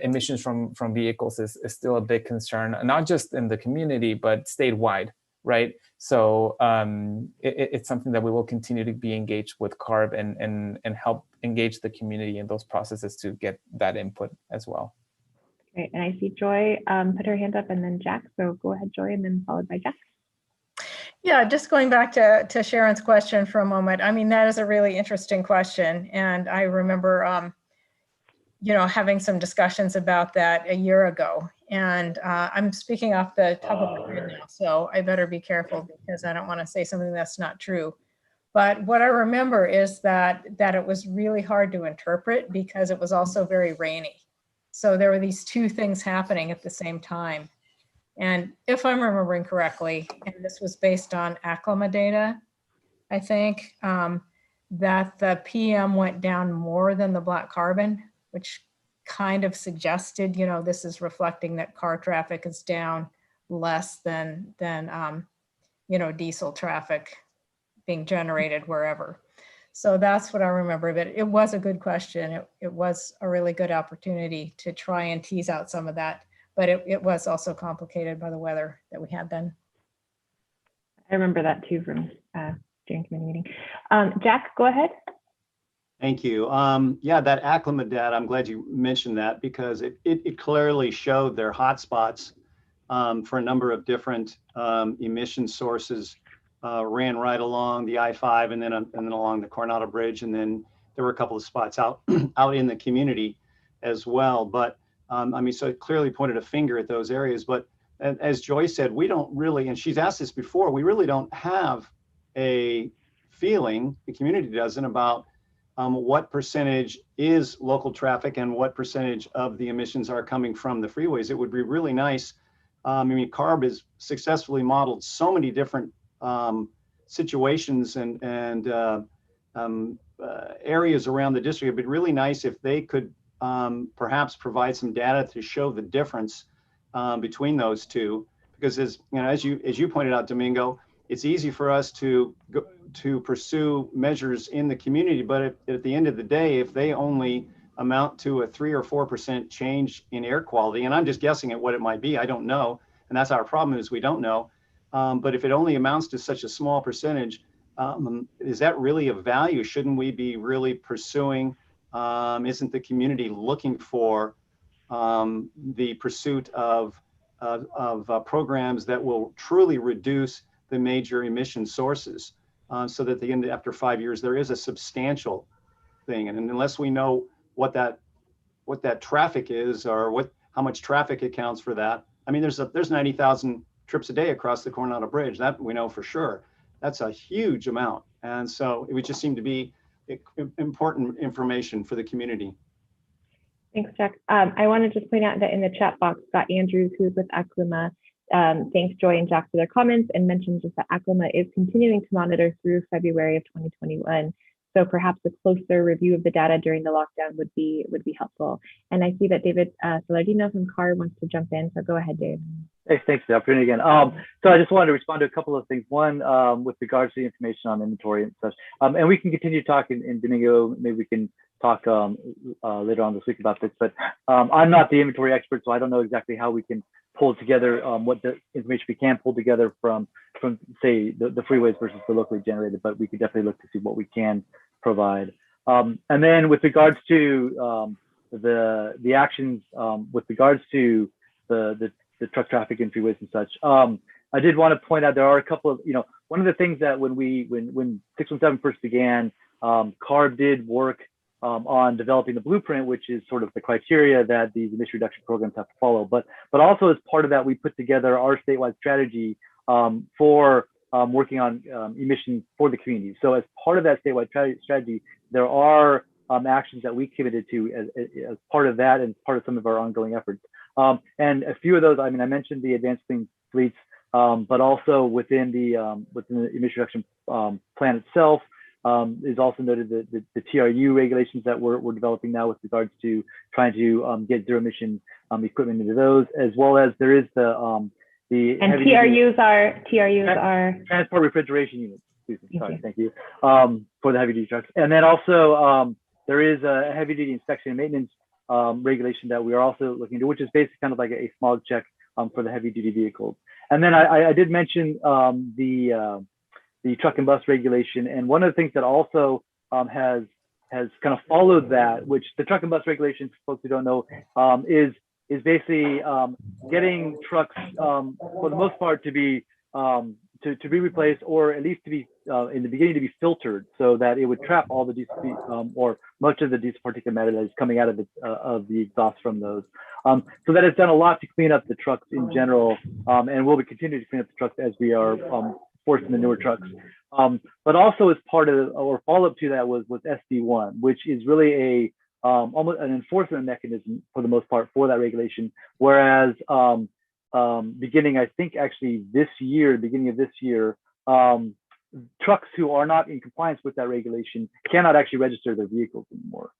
Emissions from vehicles is still a big concern, not just in the community, but statewide. Right. So it's something that we will continue to be engaged with CARB and help engage the community in those processes to get that input as well. Great. And I see Joy put her hand up, and then Jack. So go ahead, Joy, and then followed by Jack. Yeah, just going back to Sharon's question for a moment. I mean, that is a really interesting question. And I remember, having some discussions about that a year ago. And I'm speaking off the top of my head now, so I better be careful because I don't want to say something that's not true. But what I remember is that it was really hard to interpret because it was also very rainy. So there were these two things happening at the same time. And if I'm remembering correctly, and this was based on ACLIMA data, I think, that the PM went down more than the black carbon, which kind of suggested, this is reflecting that car traffic is down less than diesel traffic being generated wherever. So that's what I remember. But it was a good question. It was a really good opportunity to try and tease out some of that. But it was also complicated by the weather that we had then. I remember that too from steering committee meeting. Jack, go ahead. Thank you. Yeah, that ACLIMA data, I'm glad you mentioned that because it clearly showed their hotspots for a number of different emission sources ran right along the I-5 and then along the Coronado Bridge. And then there were a couple of spots out in the community as well. But I mean, so it clearly pointed a finger at those areas. But as Joy said, we don't really, and she's asked this before, we really don't have a feeling, the community doesn't, about what percentage is local traffic and what percentage of the emissions are coming from the freeways. It would be really nice. I mean, CARB has successfully modeled so many different situations and areas around the district. It'd be really nice if they could perhaps provide some data to show the difference between those two, because as you pointed out, Domingo, it's easy for us to pursue measures in the community, but at the end of the day, if they only amount to a 3 or 4% change in air quality, and I'm just guessing at what it might be, I don't know, and that's our problem, is we don't know. But if it only amounts to such a small percentage, is that really of value? Shouldn't we be really pursuing? Isn't the community looking for the pursuit of programs that will truly reduce the major emission sources, so that after 5 years there is a substantial thing? And unless we know what that traffic is, or how much traffic accounts for that, I mean, there's 90,000 trips a day across the Coronado Bridge. That we know for sure. That's a huge amount, and so it would just seem to be important information for the community. Thanks, Jack. I want to just point out that in the chat box, Scott Andrews, who's with ACLIMA, thanks Joy and Jack for their comments, and mentions just that ACLIMA is continuing to monitor through February of 2021. So perhaps a closer review of the data during the lockdown would be helpful. And I see that David Salardino from CARB wants to jump in. So go ahead, Dave. Hey, thanks for the opportunity again. So I just wanted to respond to a couple of things. One, with regards to the information on inventory and such. And we can continue talking in Domingo. Maybe we can talk later on this week about this. But I'm not the inventory expert, so I don't know exactly how we can pull together what the information we can pull together from say the freeways versus the locally generated. But we could definitely look to see what we can provide. And then with regards to the actions with regards to the truck traffic and freeways and such, I did want to point out there are a couple of, one of the things that when 617 first began, CARB did work on developing the blueprint, which is sort of the criteria that these emission reduction programs have to follow. But also as part of that, we put together our statewide strategy for working on emissions for the community. So as part of that statewide strategy, there are actions that we committed to as part of that and part of some of our ongoing efforts. And a few of those, I mean, I mentioned the advanced clean fleets, but also within the emission reduction plan itself is also noted the TRU regulations that we're developing now with regards to trying to get zero emission equipment into those, as well as there is the TRUs are transport refrigeration units. Excuse me, sorry, thank you, for the heavy duty trucks. And then also there is a heavy duty inspection and maintenance regulation that we are also looking into, which is basically kind of like a smog check for the heavy duty vehicles. And then I did mention the truck and bus regulation, and one of the things that also has kind of followed that, which the truck and bus regulations, for folks who don't know, is basically getting trucks for the most part to be replaced, or at least to be in the beginning to be filtered, so that it would trap all the diesel or much of the diesel particulate matter that is coming out of the exhaust from those. So that has done a lot to clean up the trucks in general, and we'll be continuing to clean up the trucks as we are forcing the newer trucks. But also as part of or follow up to that was SB1, which is really almost an enforcement mechanism for the most part for that regulation. Whereas beginning, I think actually beginning of this year, trucks who are not in compliance with that regulation cannot actually register their vehicles anymore.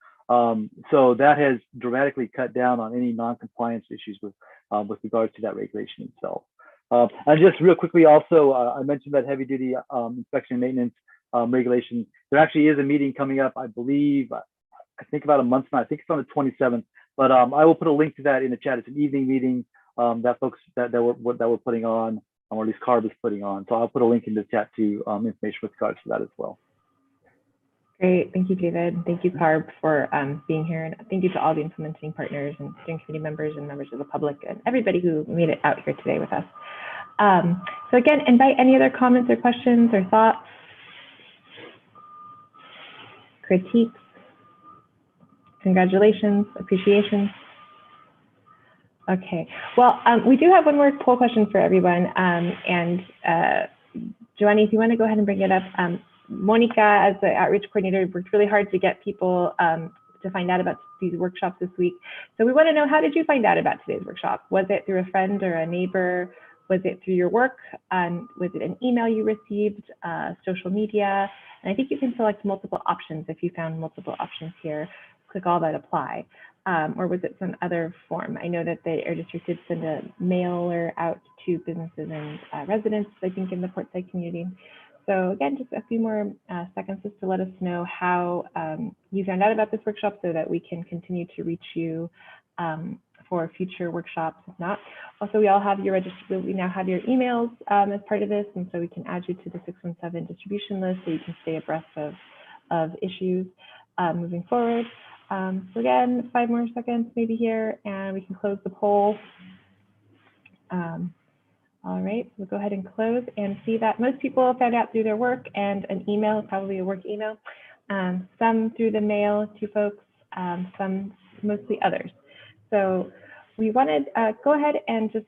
So that has dramatically cut down on any non-compliance issues with regards to that regulation itself. And just real quickly, also, I mentioned that heavy duty inspection and maintenance regulation. There actually is a meeting coming up, I believe, I think about a month from now. I think it's on the 27th, but I will put a link to that in the chat. It's an evening meeting that folks that we're putting on, or at least CARB is putting on. So I'll put a link in the chat to information with regards to that as well. Great. Thank you, David. Thank you, CARB, for being here. And thank you to all the implementing partners and steering committee members and members of the public and everybody who made it out here today with us. So again, invite any other comments or questions or thoughts, critiques, congratulations, appreciation. Okay, well, we do have one more poll question for everyone. Joanny, if you want to go ahead and bring it up. Monica, as the outreach coordinator, worked really hard to get people to find out about these workshops this week. So we want to know, how did you find out about today's workshop? Was it through a friend or a neighbor? Was it through your work? Was it an email you received, social media? And I think you can select multiple options if you found multiple options here. Click all that apply. Or was it some other form? I know that the Air District did send a mailer out to businesses and residents, I think, in the Portside community. So again, just a few more seconds just to let us know how you found out about this workshop so that we can continue to reach you for future workshops, if not. Also, we all have your we now have your emails as part of this, and so we can add you to the 617 distribution list so you can stay abreast of issues moving forward. So again, 5 more seconds maybe here, and we can close the poll. All right, we'll go ahead and close and see that most people found out through their work and an email, probably a work email, some through the mail to folks, some mostly others. So we wanted to go ahead and just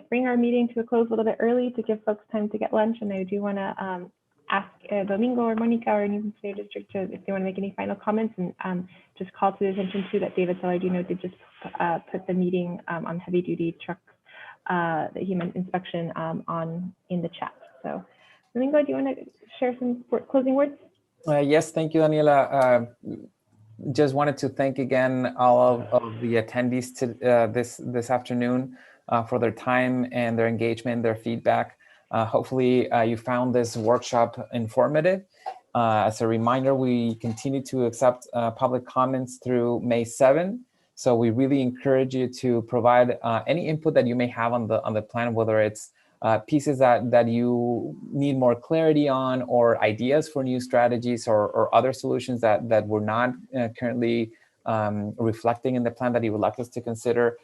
bring our meeting to a close a little bit early to give folks time to get lunch. And I do want to ask Domingo or Monica or anyone from the district to, if they want to make any final comments, and just call to the attention too that David Salardino did just put the meeting on heavy duty trucks, the human inspection in the chat. So Domingo, do you want to share some closing words? Yes, thank you, Daniela. Just wanted to thank again all of the attendees to this afternoon for their time and their engagement, their feedback. Hopefully you found this workshop informative. As a reminder, we continue to accept public comments through May 7. So we really encourage you to provide any input that you may have on the plan, whether it's pieces that you need more clarity on, or ideas for new strategies, or other solutions that we're not currently reflecting in the plan that you would like us to consider.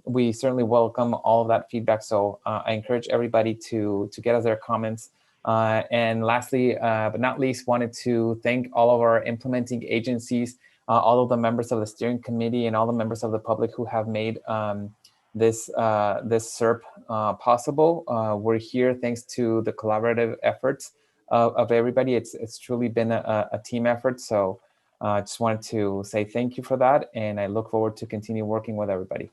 We certainly welcome all of that feedback. So I encourage everybody to get us their comments. And lastly, but not least, wanted to thank all of our implementing agencies, all of the members of the steering committee, and all the members of the public who have made this CERP possible. We're here thanks to the collaborative efforts of everybody. It's truly been a team effort. So I just wanted to say thank you for that, and I look forward to continue working with everybody.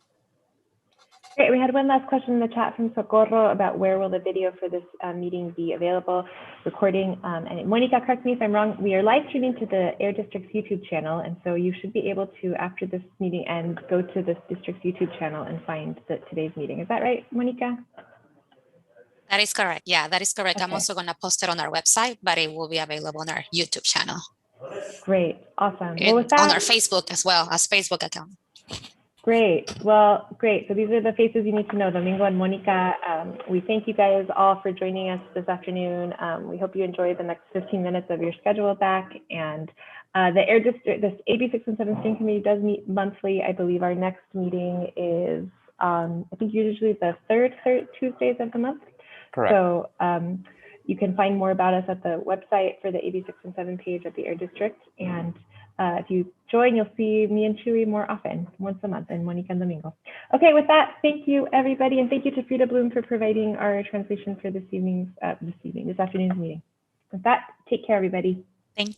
Great. We had one last question in the chat from Socorro about where will the video for this meeting be available, recording. And Monica, correct me if I'm wrong, we are live streaming to the Air District's YouTube channel. And so you should be able to, after this meeting ends, go to this district's YouTube channel and find today's meeting. Is that right, Monica? That is correct. Yeah, that is correct. Okay. I'm also going to post it on our website, but it will be available on our YouTube channel. Great. Awesome. And well, with that, on our Facebook as well, as Facebook account. Great. Well, great. So these are the faces you need to know, Domingo and Monica. We thank you guys all for joining us this afternoon. We hope you enjoy the next 15 minutes of your schedule back. And the Air District, this AB 617 steering committee does meet monthly. I believe our next meeting is, I think usually the third Tuesdays of the month. Correct. So you can find more about us at the website for the AB 617 page at the Air District. And if you join, you'll see me and Chewy more often, once a month, and Monica and Domingo. Okay, with that, thank you, everybody. And thank you to Frida Bloom for providing our translation for this afternoon's meeting. With that, take care, everybody. Thank you.